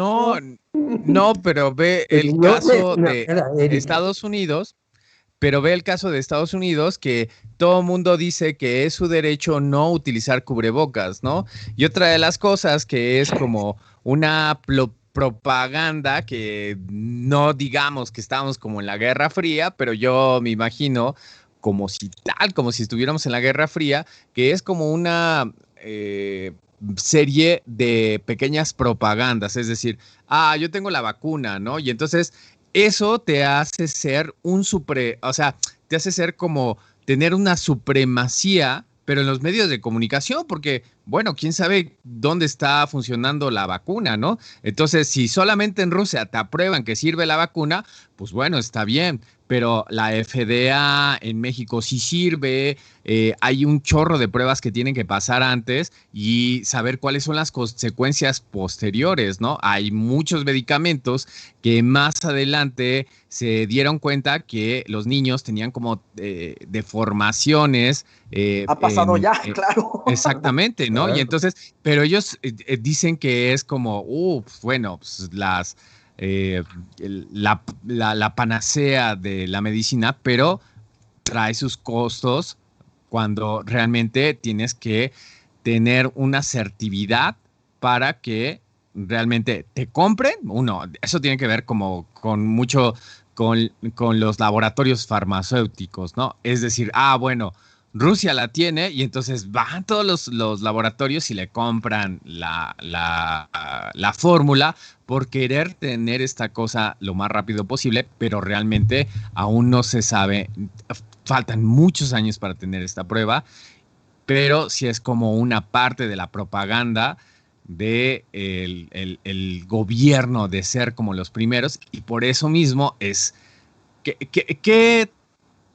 No, pero ve el caso de Estados Unidos. Pero ve el caso de Estados Unidos, que todo el mundo dice que es su derecho no utilizar cubrebocas, ¿no? Y otra de las cosas que es como una propaganda, que no digamos que estamos como en la Guerra Fría, pero yo me imagino como si estuviéramos en la Guerra Fría, que es como una serie de pequeñas propagandas, es decir, yo tengo la vacuna, ¿no? Y entonces eso te hace ser o sea, te hace ser como tener una supremacía, pero en los medios de comunicación, porque, bueno, quién sabe dónde está funcionando la vacuna, ¿no? Entonces, si solamente en Rusia te aprueban que sirve la vacuna, pues bueno, está bien, pero la FDA en México sí sirve, hay un chorro de pruebas que tienen que pasar antes y saber cuáles son las consecuencias posteriores, ¿no? Hay muchos medicamentos que más adelante se dieron cuenta que los niños tenían como deformaciones. Ha pasado claro. Exactamente, ¿no? Claro. Y entonces, pero ellos dicen que es como, bueno, pues la panacea de la medicina, pero trae sus costos cuando realmente tienes que tener una asertividad para que realmente te compren. Eso tiene que ver como con mucho con los laboratorios farmacéuticos, ¿no? Es decir, bueno, Rusia la tiene y entonces van todos los laboratorios y le compran la fórmula por querer tener esta cosa lo más rápido posible, pero realmente aún no se sabe. Faltan muchos años para tener esta prueba, pero sí es como una parte de la propaganda de el gobierno de ser como los primeros, y por eso mismo es que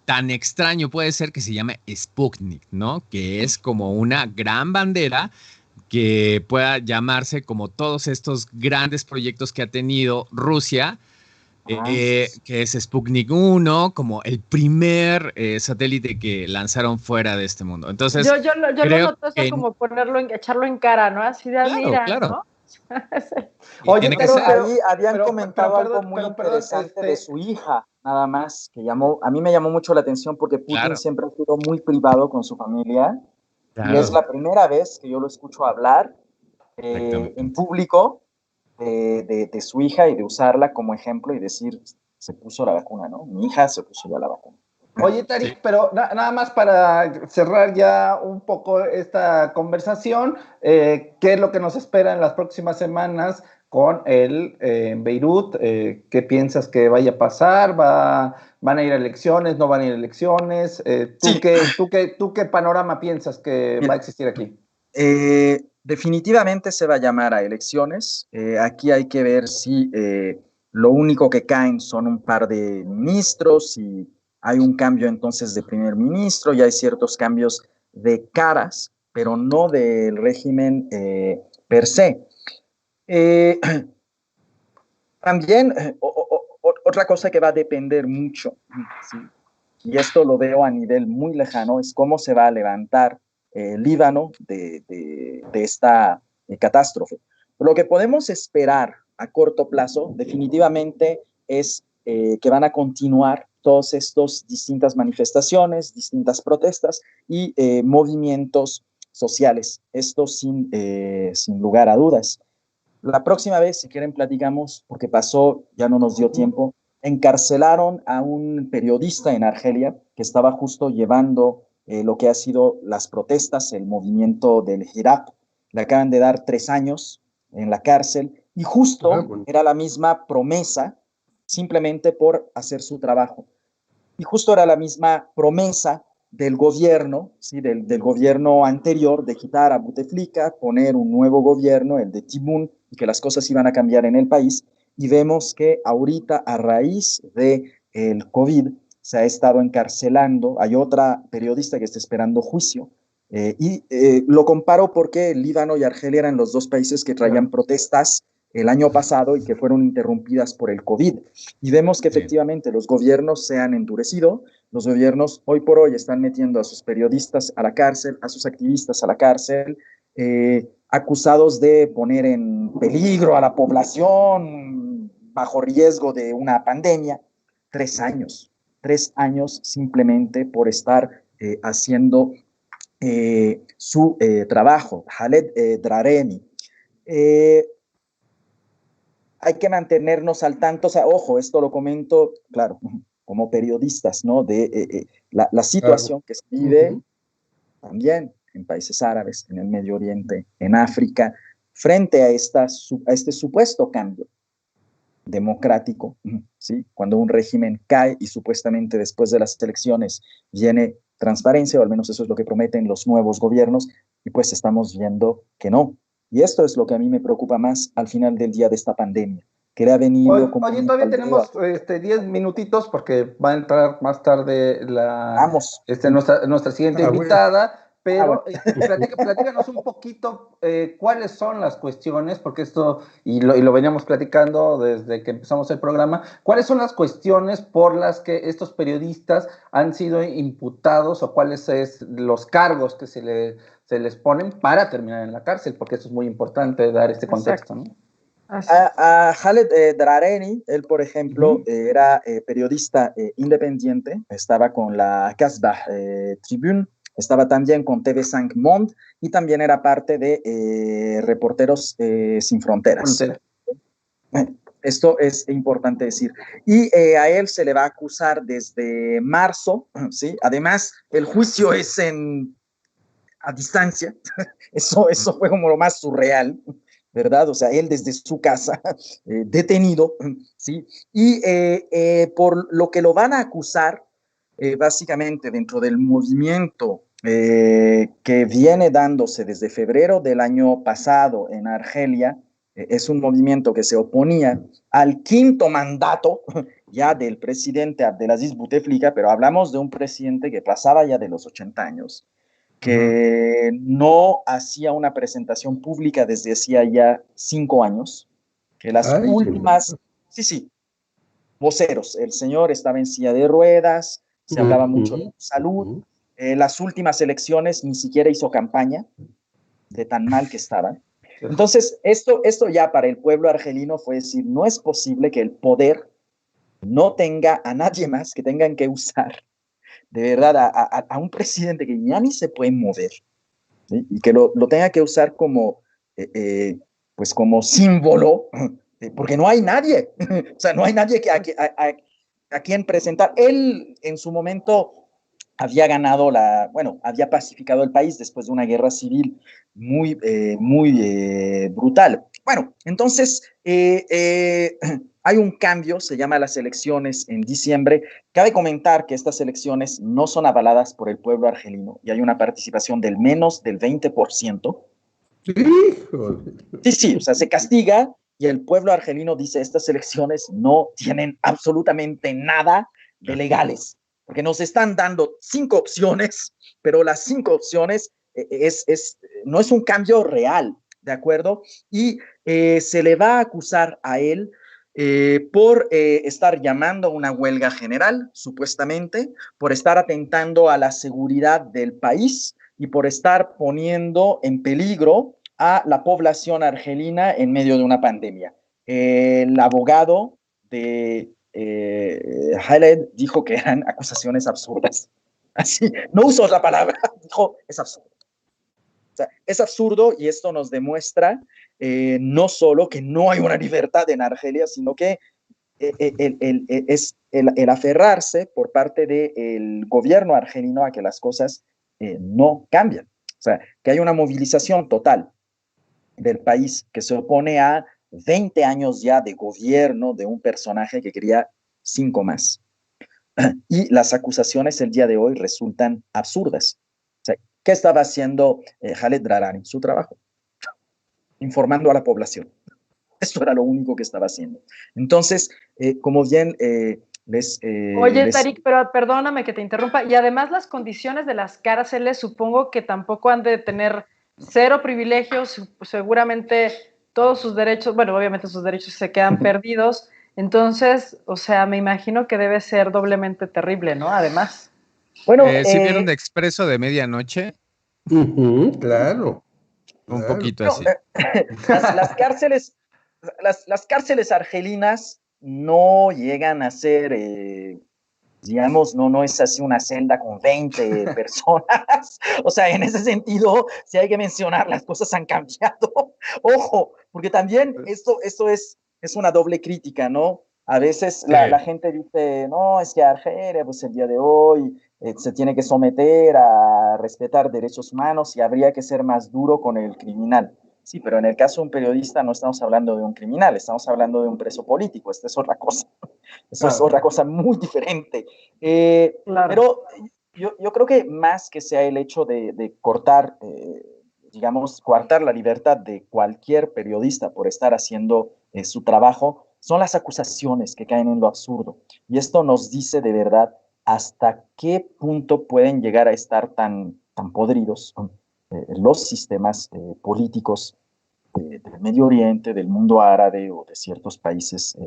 tan extraño puede ser que se llame Sputnik, ¿no? Que es como una gran bandera que pueda llamarse como todos estos grandes proyectos que ha tenido Rusia, que es Sputnik 1, como el primer satélite que lanzaron fuera de este mundo. Entonces, yo lo noto eso como echarlo en cara, ¿no? Así de claro. ¿no? Oye, pero ahí habían comentado algo muy interesante de su hija, nada más, que a mí me llamó mucho la atención porque Putin siempre ha sido muy privado con su familia, y es la primera vez que yo lo escucho hablar en público, de su hija y de usarla como ejemplo y decir, se puso la vacuna, ¿no? Mi hija se puso ya la vacuna. Oye, Tarik, pero nada más para cerrar ya un poco esta conversación, ¿qué es lo que nos espera en las próximas semanas con el Beirut? ¿Qué piensas que vaya a pasar? ¿Van a ir a elecciones? ¿No van a ir a elecciones? Sí. ¿Tú qué panorama piensas que va a existir aquí? Definitivamente se va a llamar a elecciones. Aquí hay que ver si lo único que caen son un par de ministros y hay un cambio entonces de primer ministro y hay ciertos cambios de caras, pero no del régimen per se. También otra cosa que va a depender mucho, ¿sí? Y esto lo veo a nivel muy lejano, es cómo se va a levantar Líbano de esta catástrofe. Lo que podemos esperar a corto plazo definitivamente es que van a continuar todas estas distintas manifestaciones, distintas protestas y movimientos sociales. Esto sin lugar a dudas. La próxima vez, si quieren, platicamos, porque pasó, ya no nos dio tiempo. Encarcelaron a un periodista en Argelia que estaba justo llevando lo que ha sido las protestas, el movimiento del Hirap. Le acaban de dar 3 años en la cárcel y justo era la misma promesa simplemente por hacer su trabajo. Y justo era la misma promesa del gobierno, ¿sí? del gobierno anterior, de quitar a Bouteflika, poner un nuevo gobierno, el de Tibún, y que las cosas iban a cambiar en el país. Y vemos que ahorita, a raíz del COVID, se ha estado encarcelando. Hay otra periodista que está esperando juicio. Lo comparo porque Líbano y Argelia eran los dos países que traían protestas el año pasado y que fueron interrumpidas por el COVID. Y vemos que efectivamente los gobiernos se han endurecido, los gobiernos hoy por hoy están metiendo a sus periodistas a la cárcel, a sus activistas a la cárcel, acusados de poner en peligro a la población bajo riesgo de una pandemia. 3 años simplemente por estar haciendo su trabajo. Khaled Drareni. Hay que mantenernos al tanto, o sea, ojo, esto lo comento, claro, como periodistas, ¿no? De la situación que se vive también en países árabes, en el Medio Oriente, en África, frente a este supuesto cambio democrático, ¿sí? Cuando un régimen cae y supuestamente después de las elecciones viene transparencia, o al menos eso es lo que prometen los nuevos gobiernos, y pues estamos viendo que no. Y esto es lo que a mí me preocupa más al final del día de esta pandemia, que ha venido como... Oye, todavía tenemos 10 minutitos porque va a entrar más tarde nuestra siguiente invitada, pero platícanos un poquito cuáles son las cuestiones, porque esto, y lo veníamos platicando desde que empezamos el programa, cuáles son las cuestiones por las que estos periodistas han sido imputados o cuáles son los cargos que se les ponen para terminar en la cárcel, porque eso es muy importante dar este contexto, ¿no? A Khaled Drareni, él por ejemplo era periodista independiente, estaba con la Kasbah Tribune, estaba también con TV5 Monde y también era parte de Reporteros Sin Fronteras. Esto es importante decir. Y a él se le va a acusar desde marzo, ¿sí? Además, el juicio es a distancia. Eso fue como lo más surreal, ¿verdad? O sea, él desde su casa, detenido, ¿sí? Y por lo que lo van a acusar, básicamente dentro del movimiento que viene dándose desde febrero del año pasado en Argelia, es un movimiento que se oponía al quinto mandato ya del presidente Abdelaziz Bouteflika, pero hablamos de un presidente que pasaba ya de los 80 años, que no hacía una presentación pública desde hacía ya 5 años, que las últimas, voceros, el señor estaba en silla de ruedas, se hablaba mucho de su salud, las últimas elecciones ni siquiera hizo campaña de tan mal que estaba. Entonces, esto ya para el pueblo argelino fue decir, no es posible que el poder no tenga a nadie más que tengan que usar, de verdad, a un presidente que ya ni se puede mover, ¿sí? Y que lo tenga que usar como pues como símbolo, porque no hay nadie, o sea, no hay nadie a quien presentar. Él en su momento había ganado había pacificado el país después de una guerra civil muy brutal. Bueno, entonces hay un cambio, se llama las elecciones en diciembre. Cabe comentar que estas elecciones no son avaladas por el pueblo argelino y hay una participación del menos del 20%. Sí, o sea, se castiga y el pueblo argelino dice estas elecciones no tienen absolutamente nada de legales, porque nos están dando 5 opciones, pero las 5 opciones no es un cambio real, ¿de acuerdo? Y se le va a acusar a él por estar llamando a una huelga general, supuestamente, por estar atentando a la seguridad del país y por estar poniendo en peligro a la población argelina en medio de una pandemia. El abogado de Khaled dijo que eran acusaciones absurdas. Así, no usó la palabra, dijo, es absurdo. O sea, es absurdo y esto nos demuestra no solo que no hay una libertad en Argelia, sino que el aferrarse por parte del gobierno argelino a que las cosas no cambian. O sea, que hay una movilización total del país que se opone a 20 años ya de gobierno de un personaje que quería 5 más. Y las acusaciones el día de hoy resultan absurdas. O sea, ¿qué estaba haciendo Khaled Drarani? Su trabajo, informando a la población. Eso era lo único que estaba haciendo. Entonces, como bien Oye, Tarik, pero perdóname que te interrumpa. Y además las condiciones de las cárceles supongo que tampoco han de tener cero privilegios, seguramente todos sus derechos, bueno, obviamente sus derechos se quedan perdidos. Entonces, o sea, me imagino que debe ser doblemente terrible, ¿no? Además. Bueno, ¿sí vieron Expreso de Medianoche? Claro. Un poquito así. Las cárceles argelinas no llegan a ser, digamos, no es así una celda con 20 personas. O sea, en ese sentido, si hay que mencionar, las cosas han cambiado. Ojo, porque también esto es una doble crítica, ¿no? A veces la gente dice, no, es que Argelia, pues el día de hoy se tiene que someter a respetar derechos humanos y habría que ser más duro con el criminal. Sí, pero en el caso de un periodista no estamos hablando de un criminal, estamos hablando de un preso político. Esta es otra cosa. Eso es otra cosa muy diferente. Claro. Pero yo creo que más que sea el hecho de cortar, digamos, coartar la libertad de cualquier periodista por estar haciendo su trabajo, son las acusaciones que caen en lo absurdo. Y esto nos dice de verdad hasta qué punto pueden llegar a estar tan podridos los sistemas políticos del Medio Oriente, del mundo árabe o de ciertos países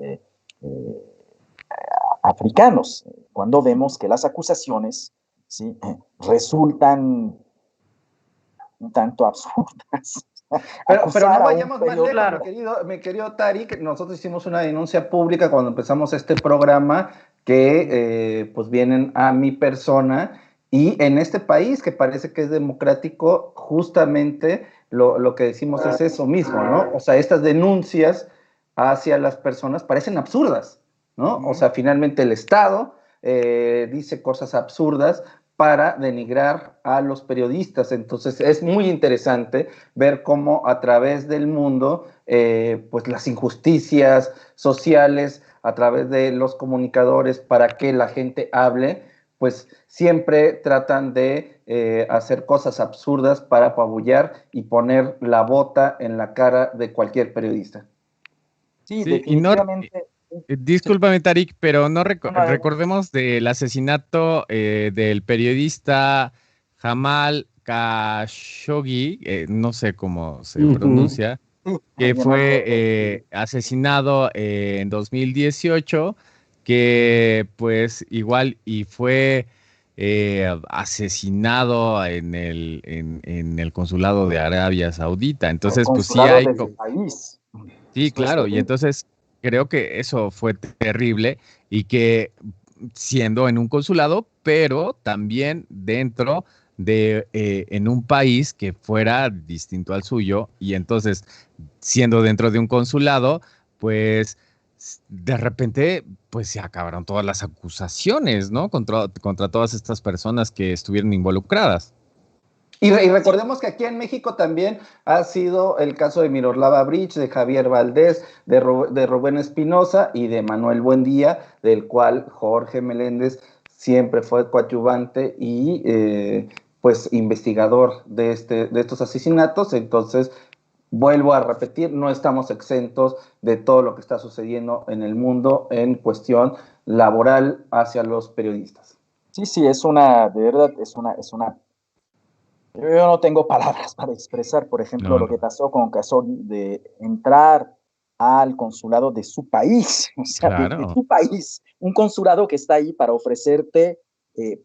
africanos, cuando vemos que las acusaciones ¿sí? Resultan un tanto absurdas. Pero no vayamos más lejos, claro. mi querido Tarik. Nosotros hicimos una denuncia pública cuando empezamos este programa que pues vienen a mi persona, y en este país que parece que es democrático, justamente lo que decimos es eso mismo, ¿no? O sea, estas denuncias hacia las personas parecen absurdas, ¿no? O sea, finalmente el Estado dice cosas absurdas para denigrar a los periodistas. Entonces es muy interesante ver cómo a través del mundo, pues las injusticias sociales, a través de los comunicadores, para que la gente hable, pues siempre tratan de hacer cosas absurdas para apabullar y poner la bota en la cara de cualquier periodista. Sí, definitivamente. Discúlpame, Tarik, pero recordemos del asesinato del periodista Jamal Khashoggi, no sé cómo se pronuncia, que fue asesinado en 2018, que pues igual y fue asesinado en el consulado de Arabia Saudita. Entonces, pues sí hay... país. Sí, claro, y entonces creo que eso fue terrible, y que siendo en un consulado, pero también dentro de en un país que fuera distinto al suyo, y entonces siendo dentro de un consulado, pues de repente pues se acabaron todas las acusaciones, ¿no? Contra todas estas personas que estuvieron involucradas. Y recordemos que aquí en México también ha sido el caso de Miroslava Bridge, de Javier Valdés, de Rubén Espinosa y de Manuel Buendía, del cual Jorge Meléndez siempre fue coadyuvante y pues investigador de estos asesinatos. Entonces, vuelvo a repetir, no estamos exentos de todo lo que está sucediendo en el mundo en cuestión laboral hacia los periodistas. Sí, de verdad, yo no tengo palabras para expresar, por ejemplo, lo que pasó con Khashoggi, de entrar al consulado de su país, o sea, de tu país, un consulado que está ahí para ofrecerte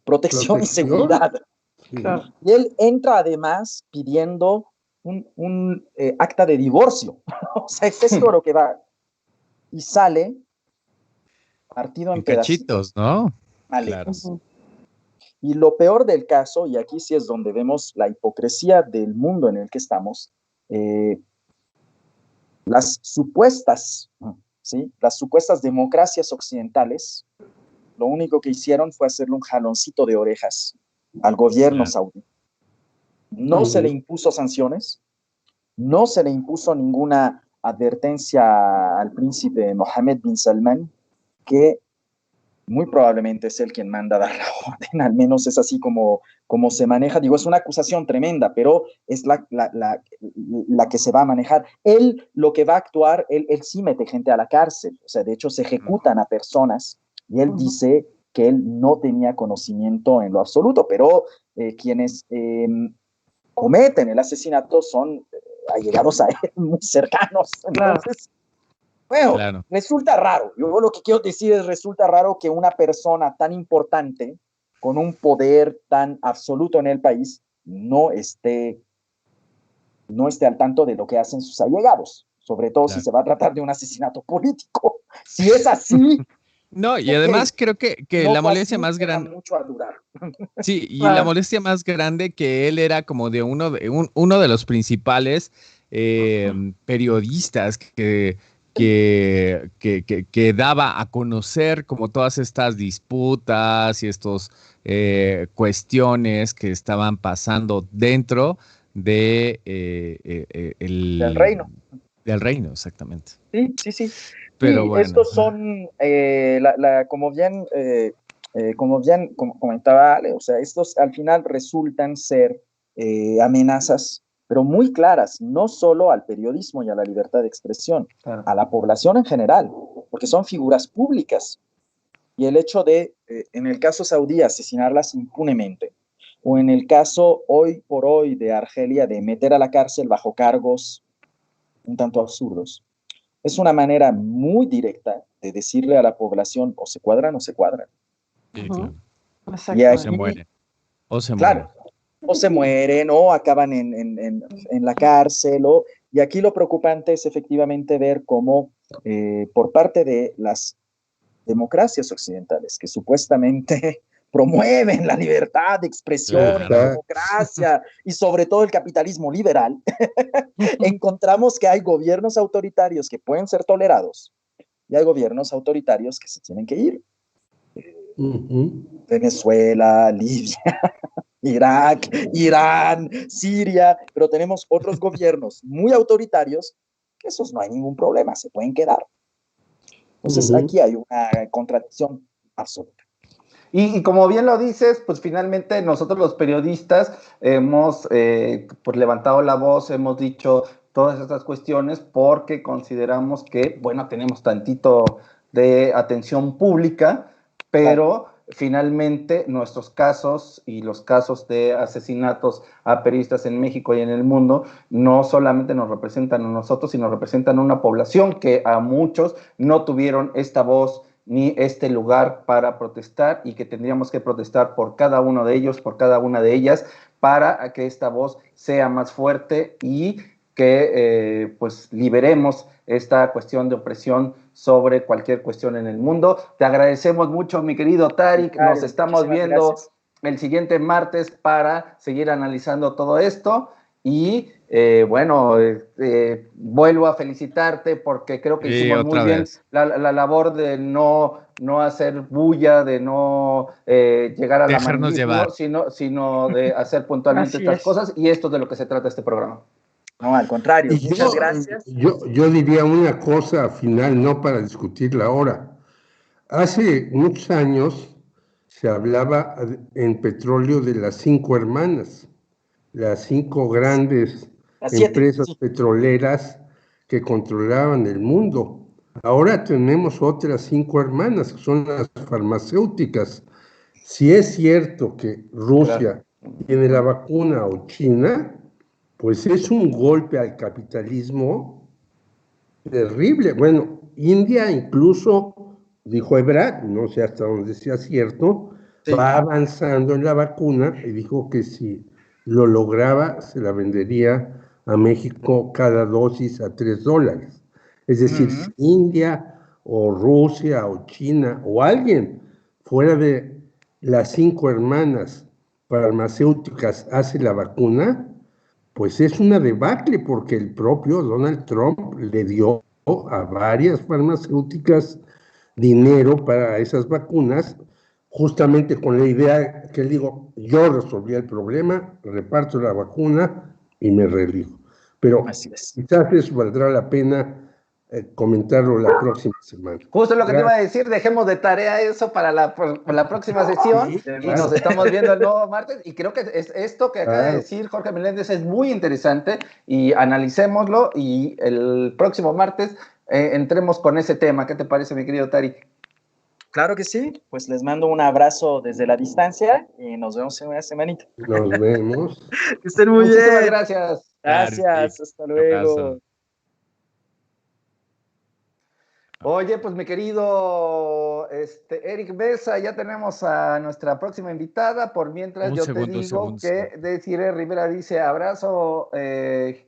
protección y seguridad. Sí. Y él entra además pidiendo un acta de divorcio, o sea, es esto lo que va, y sale partido en cachitos, ¿no? Vale. Claro. Y lo peor del caso, y aquí sí es donde vemos la hipocresía del mundo en el que estamos, las supuestas democracias occidentales, lo único que hicieron fue hacerle un jaloncito de orejas al gobierno saudí. No se le impuso sanciones, no se le impuso ninguna advertencia al príncipe Mohammed bin Salman, que muy probablemente es él quien manda a dar la orden, al menos es así como se maneja. Digo, es una acusación tremenda, pero es la que se va a manejar. Él, lo que va a actuar, él sí mete gente a la cárcel, o sea, de hecho se ejecutan a personas, y él dice que él no tenía conocimiento en lo absoluto, pero quienes cometen el asesinato son allegados a él, muy cercanos. Entonces, bueno, resulta raro. Yo lo que quiero decir es, resulta raro que una persona tan importante, con un poder tan absoluto en el país, no esté al tanto de lo que hacen sus allegados, sobre todo si se va a tratar de un asesinato político. Si es así... No, y además creo que no la molestia más grande... mucho a durar. Sí, y la molestia más grande que él era como de uno de los principales periodistas que daba a conocer como todas estas disputas y estos cuestiones que estaban pasando dentro de del reino. Del reino, exactamente. Sí. Pero bueno. Estos son, como bien comentaba Ale, o sea, estos al final resultan ser amenazas, pero muy claras, no solo al periodismo y a la libertad de expresión, a la población en general, porque son figuras públicas. Y el hecho de, en el caso saudí, asesinarlas impunemente, o en el caso hoy por hoy de Argelia, de meter a la cárcel bajo cargos un tanto absurdos, es una manera muy directa de decirle a la población o se cuadran o se cuadran. Sí, claro. Y aquí, o se mueren. O se mueren o acaban en la cárcel. Y aquí lo preocupante es efectivamente ver cómo por parte de las democracias occidentales, que supuestamente promueven la libertad de expresión, la democracia y sobre todo el capitalismo liberal, encontramos que hay gobiernos autoritarios que pueden ser tolerados y hay gobiernos autoritarios que se tienen que ir. Venezuela, Libia, Irak, Irán, Siria, pero tenemos otros gobiernos muy autoritarios que esos no hay ningún problema, se pueden quedar. Entonces aquí hay una contradicción absoluta. Y como bien lo dices, pues finalmente nosotros los periodistas hemos pues levantado la voz, hemos dicho todas estas cuestiones porque consideramos que, bueno, tenemos tantito de atención pública, pero finalmente nuestros casos y los casos de asesinatos a periodistas en México y en el mundo no solamente nos representan a nosotros, sino representan a una población que a muchos no tuvieron esta voz ni este lugar para protestar y que tendríamos que protestar por cada uno de ellos, por cada una de ellas, para que esta voz sea más fuerte y que pues liberemos esta cuestión de opresión sobre cualquier cuestión en el mundo. Te agradecemos mucho, mi querido Tarik. Nos estamos viendo el siguiente martes para seguir analizando todo esto y Bueno, vuelvo a felicitarte porque creo que hicimos muy bien la labor de no hacer bulla, de no llegar al amarillismo, sino de hacer puntualmente estas cosas, y esto es de lo que se trata este programa. No, al contrario, muchas gracias. Yo diría una cosa final, no para discutirla ahora. Hace muchos años se hablaba en petróleo de las 5 hermanas, las 5 grandes empresas petroleras que controlaban el mundo. Ahora tenemos otras 5 hermanas, que son las farmacéuticas. Si es cierto que Rusia tiene la vacuna o China, pues es un golpe al capitalismo terrible. Bueno, India incluso, dijo Ebrard, no sé hasta dónde sea cierto, va avanzando en la vacuna y dijo que si lo lograba, se la vendería a México cada dosis a $3. Es decir, si India o Rusia o China o alguien fuera de las 5 hermanas farmacéuticas hace la vacuna, pues es una debacle porque el propio Donald Trump le dio a varias farmacéuticas dinero para esas vacunas, justamente con la idea que él dijo, yo resolví el problema, reparto la vacuna y me relijo. Pero quizás eso valdrá la pena comentarlo la próxima semana. Justo lo que te iba a decir, dejemos de tarea eso para la próxima sesión, y nos estamos viendo el nuevo martes, y creo que esto que acaba de decir Jorge Meléndez es muy interesante, y analicémoslo, y el próximo martes entremos con ese tema. ¿Qué te parece, mi querido Tarik? Claro que sí, pues les mando un abrazo desde la distancia y nos vemos en una semanita. Nos vemos. Que estén muy bien. Muchísimas gracias. Gracias, hasta luego. Oye, pues mi querido Eric Besa, ya tenemos a nuestra próxima invitada. Por mientras yo te digo que Desiree Rivera dice: abrazo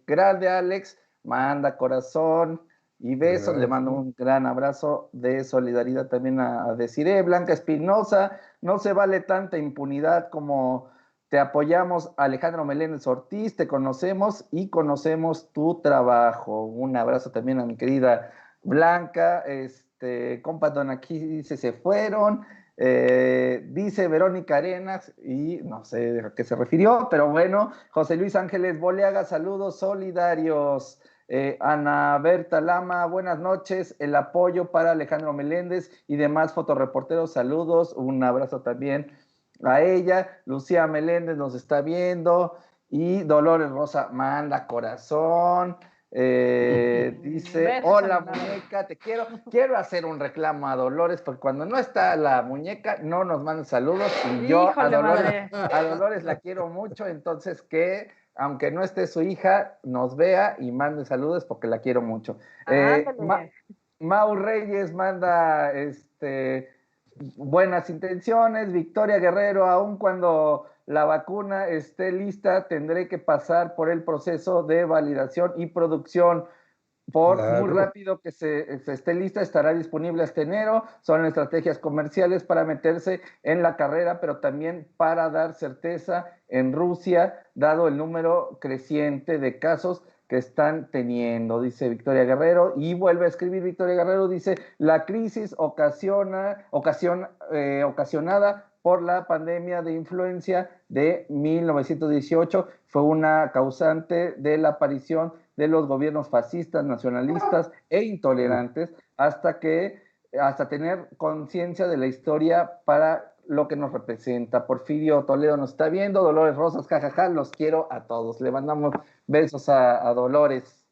grande, Alex, manda corazón y besos. Le mando un gran abrazo de solidaridad también a Desiree. Blanca Espinosa: no se vale tanta impunidad como te apoyamos. Alejandro Meléndez Ortiz: te conocemos y conocemos tu trabajo. Un abrazo también a mi querida Blanca. Compadón aquí dice: se fueron. Dice Verónica Arenas, y no sé a qué se refirió, pero bueno. José Luis Ángeles Boleaga: saludos solidarios. Ana Berta Lama: buenas noches, el apoyo para Alejandro Meléndez y demás fotoreporteros, saludos. Un abrazo también a ella. Lucía Meléndez nos está viendo, y Dolores Rosa manda corazón. Dice: hola muñeca, te quiero hacer un reclamo a Dolores, porque cuando no está la muñeca no nos manda saludos, y yo a Dolores la quiero mucho, entonces que aunque no esté su hija, nos vea y mande saludos porque la quiero mucho. Mau Reyes manda buenas intenciones. Victoria Guerrero: aun cuando la vacuna esté lista, tendré que pasar por el proceso de validación y producción. Muy rápido que se esté lista, estará disponible hasta enero. Son estrategias comerciales para meterse en la carrera, pero también para dar certeza en Rusia, dado el número creciente de casos que están teniendo, dice Victoria Guerrero. Y vuelve a escribir Victoria Guerrero, dice: la crisis ocasionada por la pandemia de influenza de 1918 fue una causante de la aparición de los gobiernos fascistas, nacionalistas e intolerantes, hasta tener conciencia de la historia para lo que nos representa. Porfirio Toledo nos está viendo. Dolores Rosas: jajaja, los quiero a todos. Le mandamos besos a Dolores.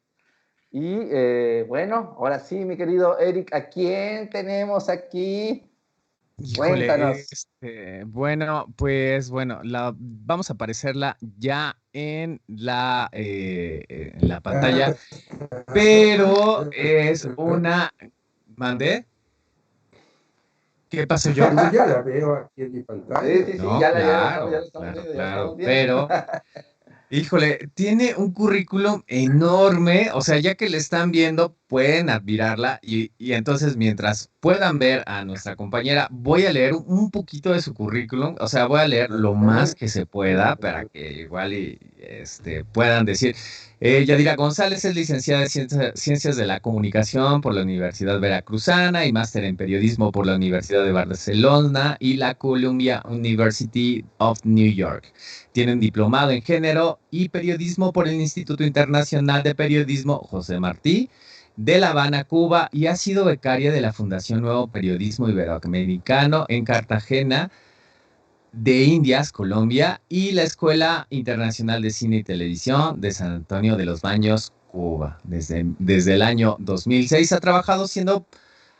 Y bueno, ahora sí, mi querido Eric, ¿a quién tenemos aquí? Híjole, Cuéntanos. Vamos a aparecerla ya en la pantalla, pero es una... ¿Mandé? ¿Qué pasó yo? Ya la veo aquí en mi pantalla. Sí, No, ya claro, pero... Híjole, tiene un currículum enorme, o sea, ya que le están viendo, pueden admirarla, y entonces mientras puedan ver a nuestra compañera. Voy a leer un poquito de su currículum, o sea, voy a leer lo más que se pueda para que igual puedan decir. Yadira González es licenciada en Ciencias de la Comunicación por la Universidad Veracruzana y máster en Periodismo por la Universidad de Barcelona y la Columbia University of New York. Tiene un diplomado en Género y Periodismo por el Instituto Internacional de Periodismo José Martí de La Habana, Cuba, y ha sido becaria de la Fundación Nuevo Periodismo Iberoamericano en Cartagena de Indias, Colombia, y la Escuela Internacional de Cine y Televisión de San Antonio de los Baños, Cuba. Desde el año 2006 ha trabajado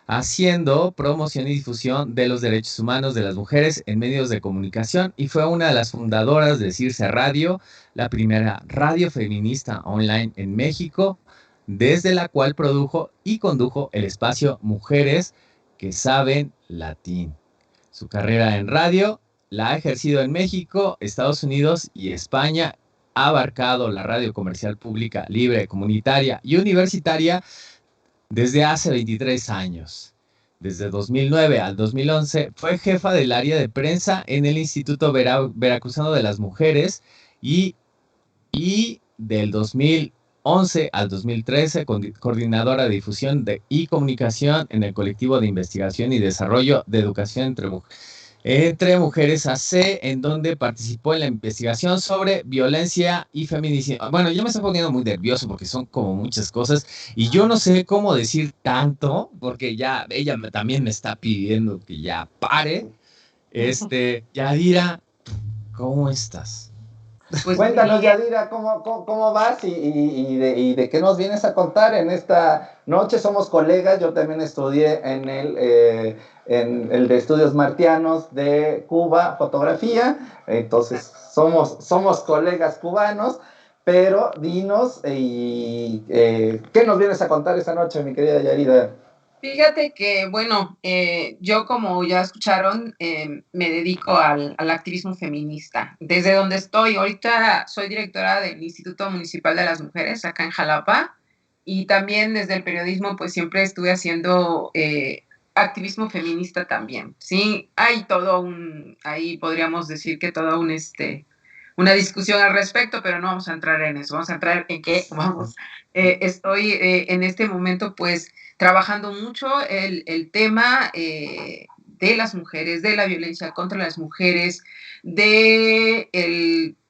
haciendo promoción y difusión de los derechos humanos de las mujeres en medios de comunicación y fue una de las fundadoras de Circe Radio, la primera radio feminista online en México, desde la cual produjo y condujo el espacio Mujeres que Saben Latín. Su carrera en radio la ha ejercido en México, Estados Unidos y España. Ha abarcado la radio comercial pública, libre, comunitaria y universitaria desde hace 23 años. Desde 2009 al 2011 fue jefa del área de prensa en el Instituto Veracruzano de las Mujeres y del 2011 al 2013 coordinadora de difusión y comunicación en el colectivo de investigación y desarrollo de educación entre mujeres AC, en donde participó en la investigación sobre violencia y feminicidio. Bueno, yo me estoy poniendo muy nervioso porque son como muchas cosas y yo no sé cómo decir tanto porque ya ella también me está pidiendo que ya pare. Yadira, ¿cómo estás? Pues cuéntanos, Yadira, ¿cómo vas y de qué nos vienes a contar en esta noche? Somos colegas, yo también estudié en el de Estudios Martianos de Cuba, fotografía, entonces somos colegas cubanos, pero dinos, ¿qué nos vienes a contar esta noche, mi querida Yadira? Fíjate que, bueno, yo como ya escucharon, me dedico al activismo feminista. Desde donde estoy, ahorita soy directora del Instituto Municipal de las Mujeres acá en Jalapa y también desde el periodismo pues siempre estuve haciendo activismo feminista también, ¿sí? Hay ahí podríamos decir que todo una discusión al respecto, pero no vamos a entrar en eso, vamos a entrar en que estoy en este momento pues trabajando mucho el tema de las mujeres, de la violencia contra las mujeres,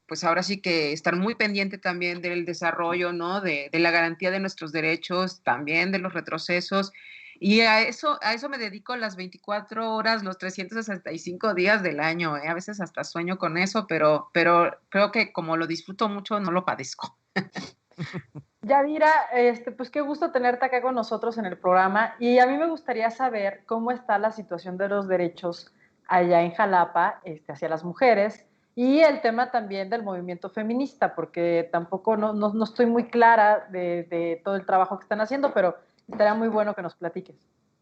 pues ahora sí que estar muy pendiente también del desarrollo, ¿no? De la garantía de nuestros derechos, también de los retrocesos. Y a eso me dedico las 24 horas, los 365 días del año. A veces hasta sueño con eso, pero creo que como lo disfruto mucho, no lo padezco. Yadira, pues qué gusto tenerte acá con nosotros en el programa y a mí me gustaría saber cómo está la situación de los derechos allá en Jalapa hacia las mujeres y el tema también del movimiento feminista, porque tampoco no estoy muy clara de todo el trabajo que están haciendo, pero estaría muy bueno que nos platiques.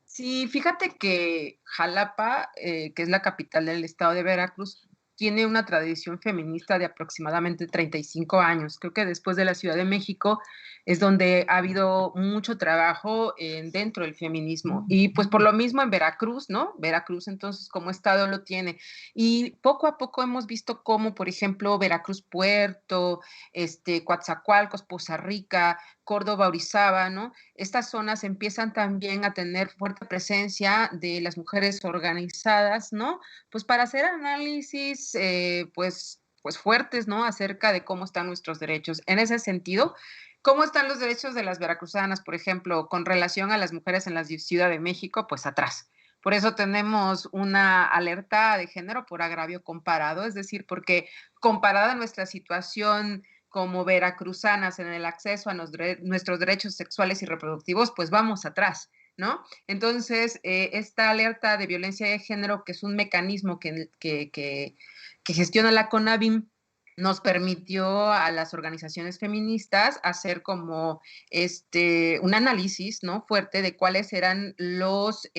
Sí, fíjate que Jalapa, que es la capital del estado de Veracruz, tiene una tradición feminista de aproximadamente 35 años. Creo que después de la Ciudad de México es donde ha habido mucho trabajo dentro del feminismo. Y pues por lo mismo en Veracruz, ¿no? Veracruz entonces como estado lo tiene. Y poco a poco hemos visto cómo, por ejemplo, Veracruz Puerto, Coatzacoalcos, Poza Rica, Córdoba, Orizaba, ¿no? Estas zonas empiezan también a tener fuerte presencia de las mujeres organizadas, ¿no? Pues para hacer análisis, pues fuertes, ¿no? Acerca de cómo están nuestros derechos. En ese sentido, ¿cómo están los derechos de las veracruzanas, por ejemplo, con relación a las mujeres en la Ciudad de México? Pues atrás. Por eso tenemos una alerta de género por agravio comparado, es decir, porque comparada nuestra situación como veracruzanas en el acceso a nuestros derechos sexuales y reproductivos, pues vamos atrás, ¿no? Entonces, esta alerta de violencia de género, que es un mecanismo que gestiona la CONAVIM, nos permitió a las organizaciones feministas hacer como un análisis, ¿no? Fuerte de cuáles eran los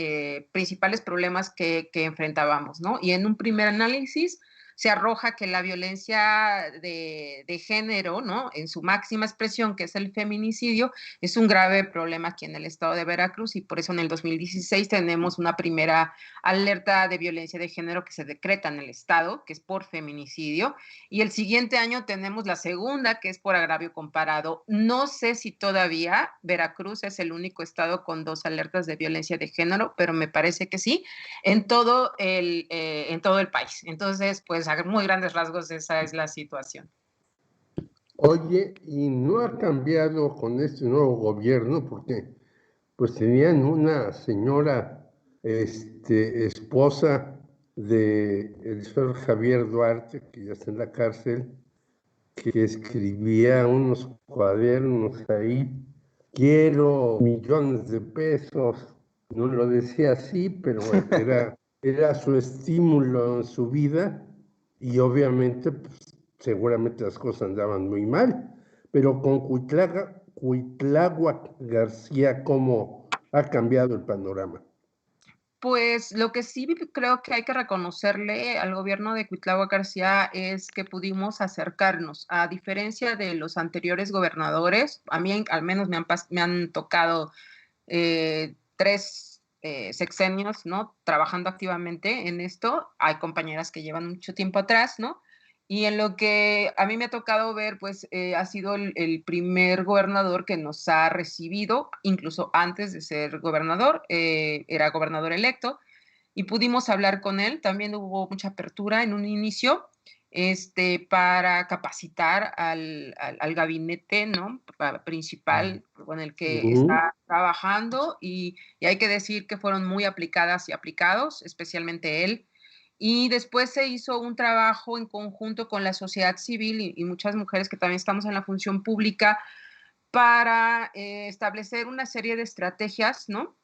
principales problemas que enfrentábamos, ¿no? Y en un primer análisis se arroja que la violencia de género, ¿no? En su máxima expresión, que es el feminicidio, es un grave problema aquí en el estado de Veracruz, y por eso en el 2016 tenemos una primera alerta de violencia de género que se decreta en el estado, que es por feminicidio, y el siguiente año tenemos la segunda, que es por agravio comparado. No sé si todavía Veracruz es el único estado con 2 alertas de violencia de género, pero me parece que sí, en todo el país. Entonces, pues a muy grandes rasgos esa es la situación. Oye, ¿y no ha cambiado con este nuevo gobierno? Porque pues tenían una señora, esposa de el señor Javier Duarte, que ya está en la cárcel, que escribía unos cuadernos ahí, quiero millones de pesos, no lo decía así, pero era su estímulo en su vida, y obviamente, pues, seguramente las cosas andaban muy mal, pero con Cuitláhuac García, ¿cómo ha cambiado el panorama? Pues lo que sí creo que hay que reconocerle al gobierno de Cuitláhuac García es que pudimos acercarnos, a diferencia de los anteriores gobernadores. A mí al menos me han tocado 3 sexenios, ¿no? Trabajando activamente en esto. Hay compañeras que llevan mucho tiempo atrás, ¿no? Y en lo que a mí me ha tocado ver, pues ha sido el primer gobernador que nos ha recibido, incluso antes de ser gobernador, era gobernador electo, y pudimos hablar con él. También hubo mucha apertura en un inicio, para capacitar al gabinete, ¿no? Principal con el que está trabajando, y hay que decir que fueron muy aplicadas y aplicados, especialmente él. Y después se hizo un trabajo en conjunto con la sociedad civil y muchas mujeres que también estamos en la función pública para establecer una serie de estrategias, ¿no?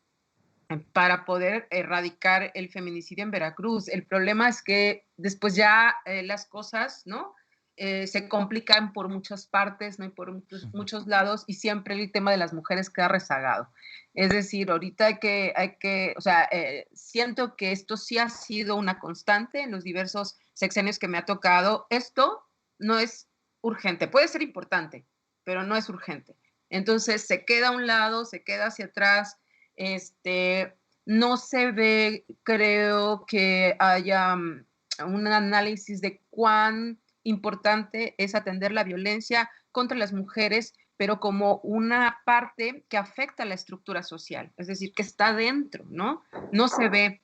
Para poder erradicar el feminicidio en Veracruz. El problema es que después ya las cosas, ¿no? Se complican por muchas partes, ¿no? Y por muchos lados, y siempre el tema de las mujeres queda rezagado. Es decir, ahorita o sea, siento que esto sí ha sido una constante en los diversos sexenios que me ha tocado. Esto no es urgente, puede ser importante, pero no es urgente. Entonces se queda a un lado, se queda hacia atrás. No se ve, creo que haya un análisis de cuán importante es atender la violencia contra las mujeres, pero como una parte que afecta a la estructura social, es decir, que está dentro, ¿no? No se ve.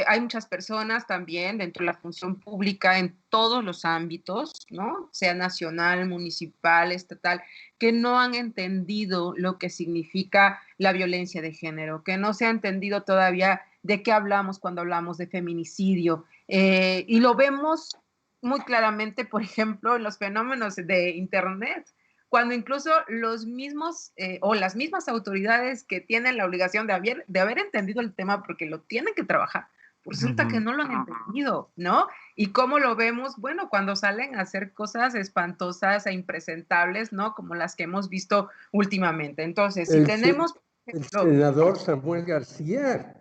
Hay muchas personas también dentro de la función pública en todos los ámbitos, ¿no? Sea nacional, municipal, estatal, que no han entendido lo que significa la violencia de género, que no se ha entendido todavía de qué hablamos cuando hablamos de feminicidio. Y lo vemos muy claramente, por ejemplo, en los fenómenos de Internet, cuando incluso los mismos o las mismas autoridades que tienen la obligación de haber entendido el tema porque lo tienen que trabajar, pues resulta que no lo han entendido, ¿no? Y cómo lo vemos, bueno, cuando salen a hacer cosas espantosas e impresentables, ¿no? Como las que hemos visto últimamente. Entonces, si tenemos... El senador Samuel García,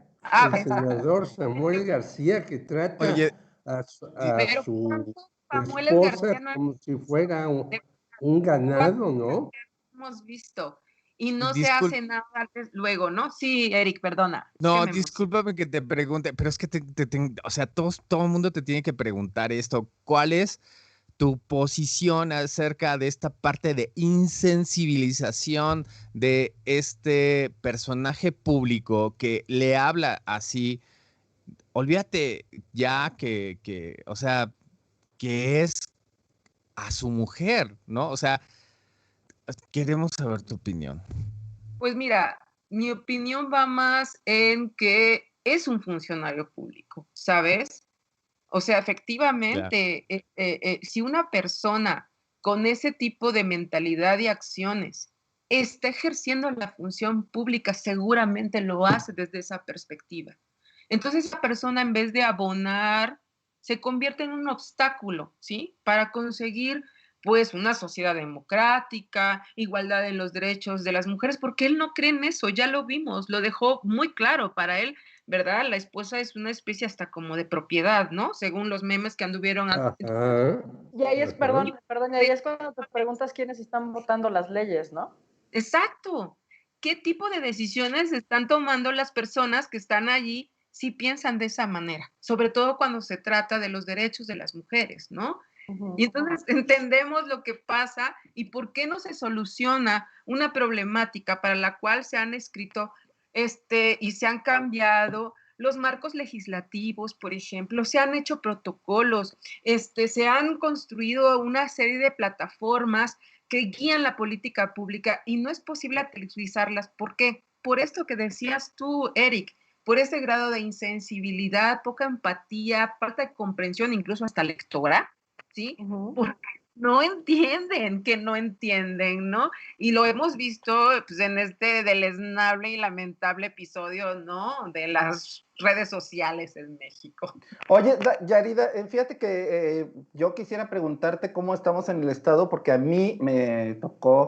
que trata a su esposa como si fuera un ganado, ¿no? Hemos visto. Y no se hace nada luego, ¿no? Sí, Eric, perdona. No, discúlpame que te pregunte, pero es que o sea, todo el mundo te tiene que preguntar esto. ¿Cuál es tu posición acerca de esta parte de insensibilización de este personaje público que le habla así? Olvídate ya o sea, que es a su mujer, ¿no? O sea, queremos saber tu opinión. Pues mira, mi opinión va más en que es un funcionario público, ¿sabes? O sea, efectivamente, si una persona con ese tipo de mentalidad y acciones está ejerciendo la función pública, seguramente lo hace desde esa perspectiva. Entonces, esa persona, en vez de abonar, se convierte en un obstáculo, ¿sí? Para conseguir, pues, una sociedad democrática, igualdad en los derechos de las mujeres, porque él no cree en eso, ya lo vimos, lo dejó muy claro. Para él, ¿verdad? La esposa es una especie hasta como de propiedad, ¿no? Según los memes que anduvieron antes. Y ahí es, perdón, y ahí es cuando te preguntas quiénes están votando las leyes, ¿no? Exacto. ¿Qué tipo de decisiones están tomando las personas que están allí si piensan de esa manera? Sobre todo cuando se trata de los derechos de las mujeres, ¿no? Y entonces entendemos lo que pasa y por qué no se soluciona una problemática para la cual se han escrito y se han cambiado los marcos legislativos, por ejemplo, se han hecho protocolos, se han construido una serie de plataformas que guían la política pública y no es posible utilizarlas. ¿Por qué? Por esto que decías tú, Eric, por ese grado de insensibilidad, poca empatía, falta de comprensión, incluso hasta lectora, ¿sí? Porque no entienden, que no entienden, ¿no? Y lo hemos visto pues, en este deleznable y lamentable episodio, ¿no? De las redes sociales en México. Oye, Yarida, fíjate que yo quisiera preguntarte cómo estamos en el estado, porque a mí me tocó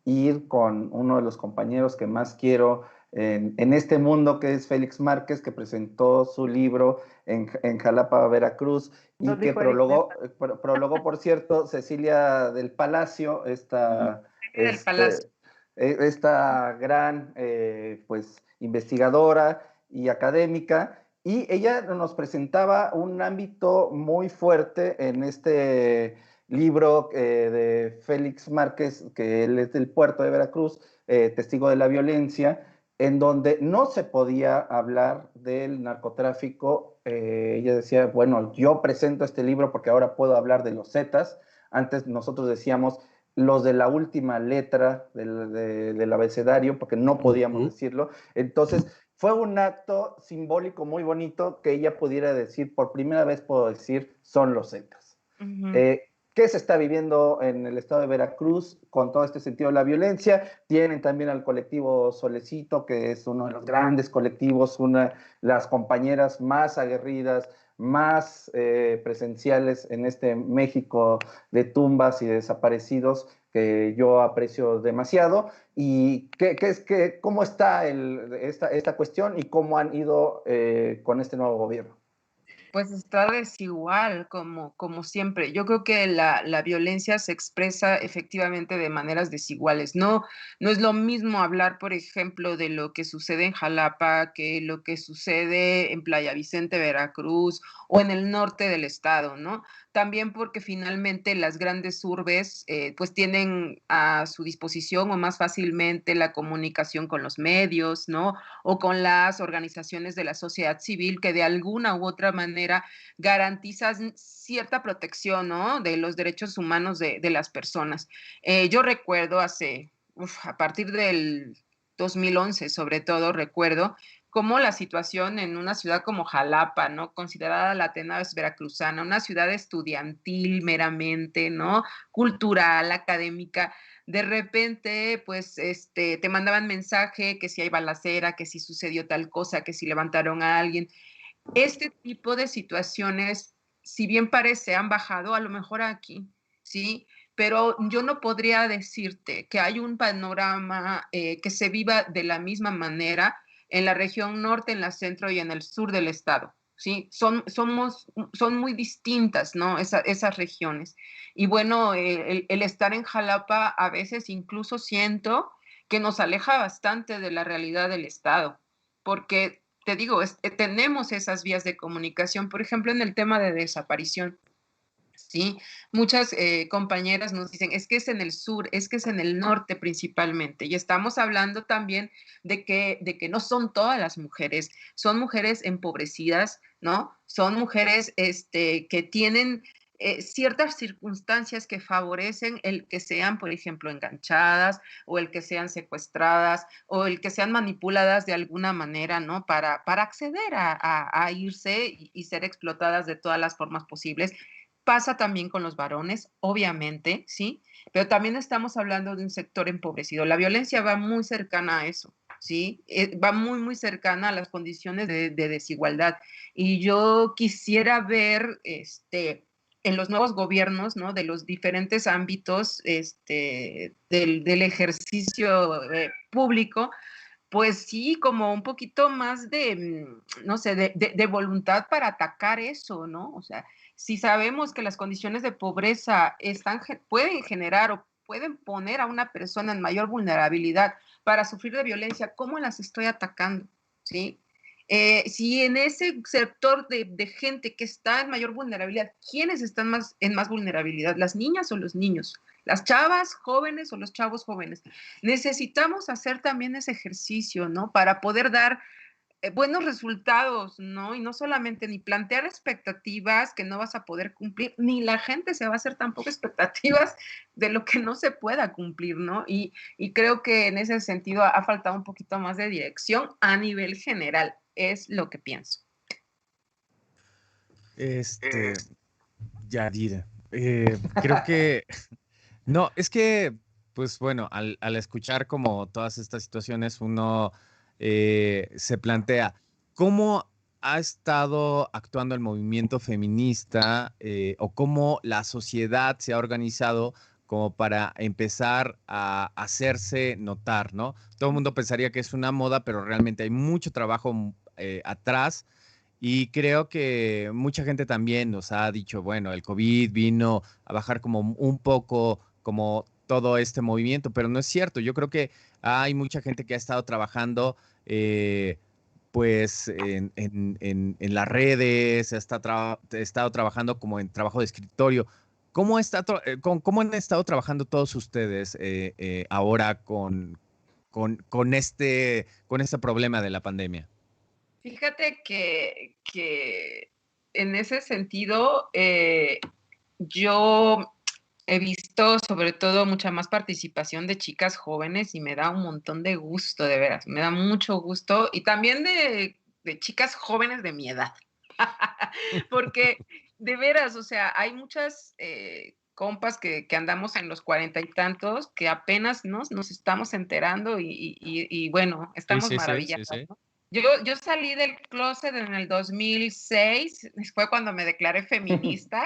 ir con uno de los compañeros que más quiero en este mundo, que es Félix Márquez, que presentó su libro en Jalapa, Veracruz, y que prologó, por cierto, Cecilia del Palacio, esta gran pues, investigadora y académica, y ella nos presentaba un ámbito muy fuerte en este libro de Félix Márquez, que él es del puerto de Veracruz, testigo de la violencia, en donde no se podía hablar del narcotráfico. Ella decía, bueno, yo presento este libro porque ahora puedo hablar de los Zetas. Antes nosotros decíamos los de la última letra del abecedario, porque no podíamos decirlo. Entonces, fue un acto simbólico muy bonito que ella pudiera decir, por primera vez puedo decir, son los Zetas. ¿Qué se está viviendo en el estado de Veracruz con todo este sentido de la violencia? Tienen también al colectivo Solecito, que es uno de los grandes colectivos, las compañeras más aguerridas, más presenciales en este México de tumbas y de desaparecidos, que yo aprecio demasiado. ¿Y cómo está esta cuestión y cómo han ido con este nuevo gobierno? Pues está desigual, como siempre. Yo creo que la violencia se expresa efectivamente de maneras desiguales. No es lo mismo hablar, por ejemplo, de lo que sucede en Jalapa que lo que sucede en Playa Vicente, Veracruz, o en el norte del estado, ¿no? También porque finalmente las grandes urbes pues tienen a su disposición o más fácilmente la comunicación con los medios, ¿no? O con las organizaciones de la sociedad civil que de alguna u otra manera garantizan cierta protección, ¿no? De los derechos humanos de las personas. Yo recuerdo a partir del 2011, sobre todo, recuerdo cómo la situación en una ciudad como Jalapa, ¿no? Considerada la Atenas veracruzana, una ciudad estudiantil meramente, ¿no? Cultural, académica, de repente, pues, te mandaban mensaje que si hay balacera, que si sucedió tal cosa, que si levantaron a alguien. Este tipo de situaciones, si bien parece, han bajado a lo mejor aquí, ¿sí? Pero yo no podría decirte que hay un panorama que se viva de la misma manera en la región norte, en la centro y en el sur del estado, ¿sí? Son muy distintas, ¿no? Esas regiones. Y bueno, el estar en Jalapa a veces incluso siento que nos aleja bastante de la realidad del estado, porque te digo, tenemos esas vías de comunicación, por ejemplo, en el tema de desaparición. Sí, muchas compañeras nos dicen, es que es en el sur, es que es en el norte principalmente, y estamos hablando también de que no son todas las mujeres, son mujeres empobrecidas, ¿no? Son mujeres que tienen ciertas circunstancias que favorecen el que sean, por ejemplo, enganchadas, o el que sean secuestradas, o el que sean manipuladas de alguna manera, ¿no? Para acceder a irse y ser explotadas de todas las formas posibles. Pasa también con los varones, obviamente, ¿sí? Pero también estamos hablando de un sector empobrecido. La violencia va muy cercana a eso, ¿sí? Va muy, muy cercana a las condiciones de desigualdad. Y yo quisiera ver, en los nuevos gobiernos, ¿no? De los diferentes ámbitos del ejercicio público, pues sí, como un poquito más de, no sé, de voluntad para atacar eso, ¿no? O sea, si sabemos que las condiciones de pobreza pueden generar o pueden poner a una persona en mayor vulnerabilidad para sufrir de violencia, ¿cómo las estoy atacando? ¿Sí? Si en ese sector de gente que está en mayor vulnerabilidad, ¿quiénes están en más vulnerabilidad? ¿Las niñas o los niños? ¿Las chavas jóvenes o los chavos jóvenes? Necesitamos hacer también ese ejercicio, ¿no? Para poder dar buenos resultados, ¿no? Y no solamente ni plantear expectativas que no vas a poder cumplir, ni la gente se va a hacer tampoco expectativas de lo que no se pueda cumplir, ¿no? Y creo que en ese sentido ha faltado un poquito más de dirección a nivel general, es lo que pienso. Yadira, creo que, no, es que, pues bueno, al escuchar como todas estas situaciones, uno se plantea, ¿cómo ha estado actuando el movimiento feminista o cómo la sociedad se ha organizado como para empezar a hacerse notar, ¿no? Todo el mundo pensaría que es una moda, pero realmente hay mucho trabajo atrás. Y creo que mucha gente también nos ha dicho, bueno, el COVID vino a bajar como un poco como todo este movimiento, pero no es cierto. Yo creo que hay mucha gente que ha estado trabajando pues en las redes, estado trabajando como en trabajo de escritorio. ¿Cómo han estado trabajando todos ustedes ahora con este problema de la pandemia? Fíjate que en ese sentido, yo he visto sobre todo mucha más participación de chicas jóvenes y me da un montón de gusto, de veras, me da mucho gusto y también de chicas jóvenes de mi edad, porque de veras, o sea, hay muchas compas que andamos en los 40 y tantos que apenas nos estamos enterando y bueno, estamos maravillados, sí. ¿no? Yo salí del closet en el 2006, fue cuando me declaré feminista,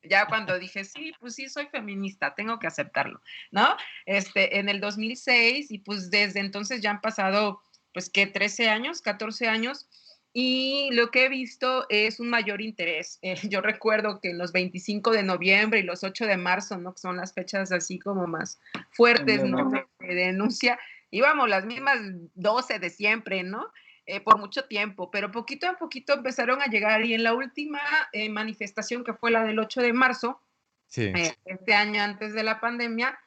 ya cuando dije, sí, pues sí, soy feminista, tengo que aceptarlo, ¿no? En el 2006 y pues desde entonces ya han pasado, pues, ¿qué? 13 años, 14 años, y lo que he visto es un mayor interés. Yo recuerdo que los 25 de noviembre y los 8 de marzo, ¿no? Que son las fechas así como más fuertes, ¿no? De denuncia, íbamos las mismas 12 de siempre, ¿no? Por mucho tiempo, pero poquito a poquito empezaron a llegar y en la última manifestación que fue la del 8 de marzo, sí. este año antes de la pandemia,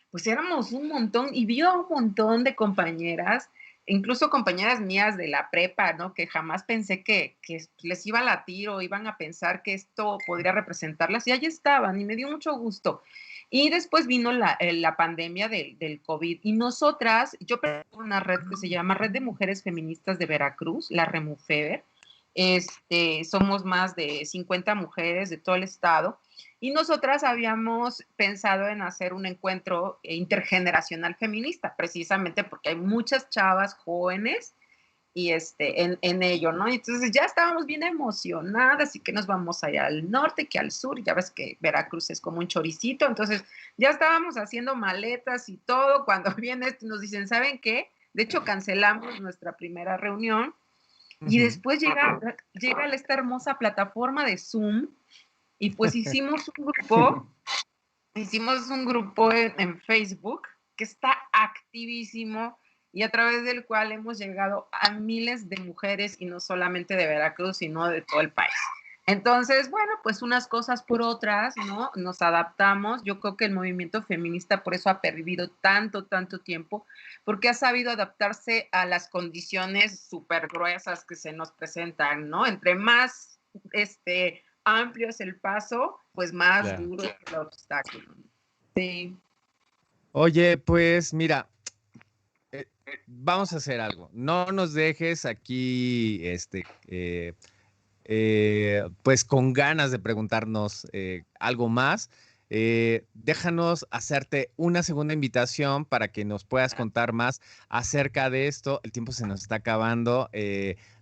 pues éramos un montón y vio un montón de compañeras, incluso compañeras mías de la prepa, ¿no? Que jamás pensé que les iba a latir o iban a pensar que esto podría representarlas y ahí estaban y me dio mucho gusto. Y después vino la pandemia del COVID y nosotras, yo pertenezco a una red que se llama Red de Mujeres Feministas de Veracruz, la REMUFEVER. Somos más de 50 mujeres de todo el estado y nosotras habíamos pensado en hacer un encuentro intergeneracional feminista, precisamente porque hay muchas chavas jóvenes y en ello, ¿no? Entonces ya estábamos bien emocionadas y que nos vamos allá al norte, que al sur, ya ves que Veracruz es como un choricito, entonces ya estábamos haciendo maletas y todo, cuando viene nos dicen, ¿saben qué? De hecho cancelamos nuestra primera reunión y después llega esta hermosa plataforma de Zoom y pues hicimos un grupo en Facebook que está activísimo y a través del cual hemos llegado a miles de mujeres y no solamente de Veracruz, sino de todo el país. Entonces, bueno, pues unas cosas por otras, ¿no? Nos adaptamos. Yo creo que el movimiento feminista por eso ha pervivido tanto tiempo, porque ha sabido adaptarse a las condiciones súper gruesas que se nos presentan, ¿no? Entre más amplio es el paso, pues más duro es el obstáculo. Sí. Oye, pues mira, vamos a hacer algo. No nos dejes aquí, pues con ganas de preguntarnos algo más. Déjanos hacerte una segunda invitación para que nos puedas contar más acerca de esto. El tiempo se nos está acabando.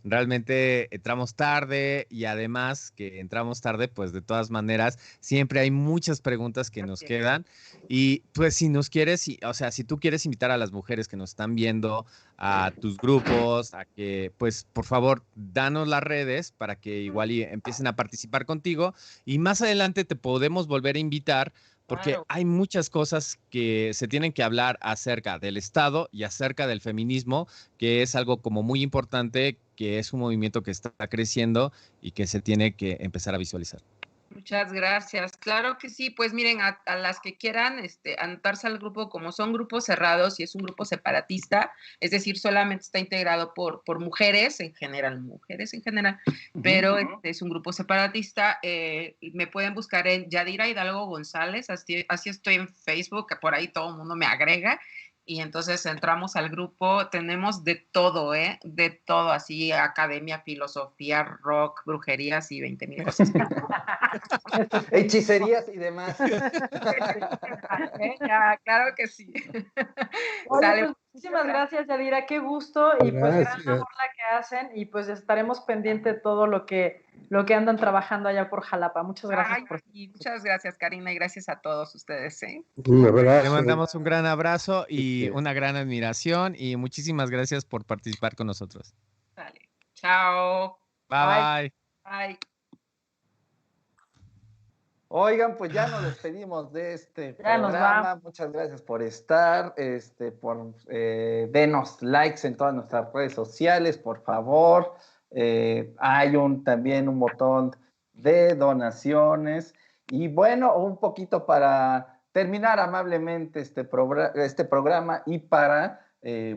realmente entramos tarde y además que entramos tarde, pues de todas maneras, siempre hay muchas preguntas que nos quedan. Y pues si nos quieres, o sea, si tú quieres invitar a las mujeres que nos están viendo a tus grupos, a que, pues por favor, danos las redes para que igual y empiecen a participar contigo y más adelante te podemos volver a invitar porque Claro. hay muchas cosas que se tienen que hablar acerca del Estado y acerca del feminismo, que es algo como muy importante, que es un movimiento que está creciendo y que se tiene que empezar a visualizar. Muchas gracias. Claro que sí. Pues miren, a las que quieran anotarse al grupo, como son grupos cerrados y es un grupo separatista, es decir, solamente está integrado por mujeres en general, pero es un grupo separatista. Me pueden buscar en Yadira Hidalgo González, así estoy en Facebook, que por ahí todo el mundo me agrega. Y entonces entramos al grupo, tenemos de todo, de todo, así academia, filosofía, rock, brujerías y 20,000 cosas. Hechicerías y demás. Ya, claro que sí. Oye, pues muchísimas gracias, Yadira, qué gusto y pues gran labor la que hacen y pues estaremos pendientes de todo lo que andan trabajando allá por Jalapa. Muchas gracias. Muchas gracias, Karina, y gracias a todos ustedes. Un abrazo. Le mandamos un gran abrazo y una gran admiración y muchísimas gracias por participar con nosotros. Vale. Chao. Bye. Bye. Oigan, pues ya nos despedimos de este programa. Muchas gracias por estar. Denos likes en todas nuestras redes sociales, por favor. Hay también un botón de donaciones. Y bueno, un poquito para terminar amablemente este programa y para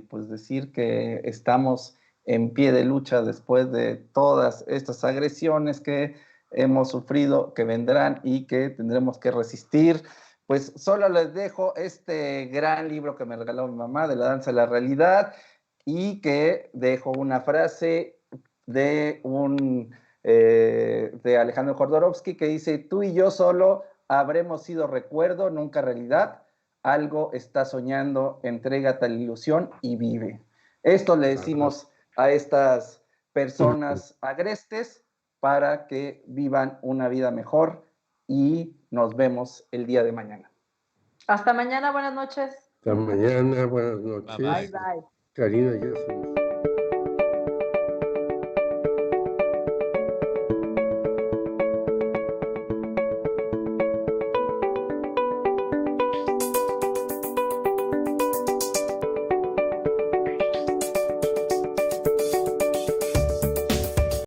pues decir que estamos en pie de lucha después de todas estas agresiones que hemos sufrido, que vendrán y que tendremos que resistir. Pues solo les dejo este gran libro que me regaló mi mamá, de La danza de la realidad, y que dejo una frase de de Alejandro Jodorowsky que dice: tú y yo solo habremos sido recuerdo, nunca realidad. Algo está soñando, entrégate a la ilusión y vive. Esto le decimos a estas personas agrestes para que vivan una vida mejor y nos vemos el día de mañana. Hasta mañana, buenas noches. Hasta mañana, buenas noches. Bye, bye. Karina, ya se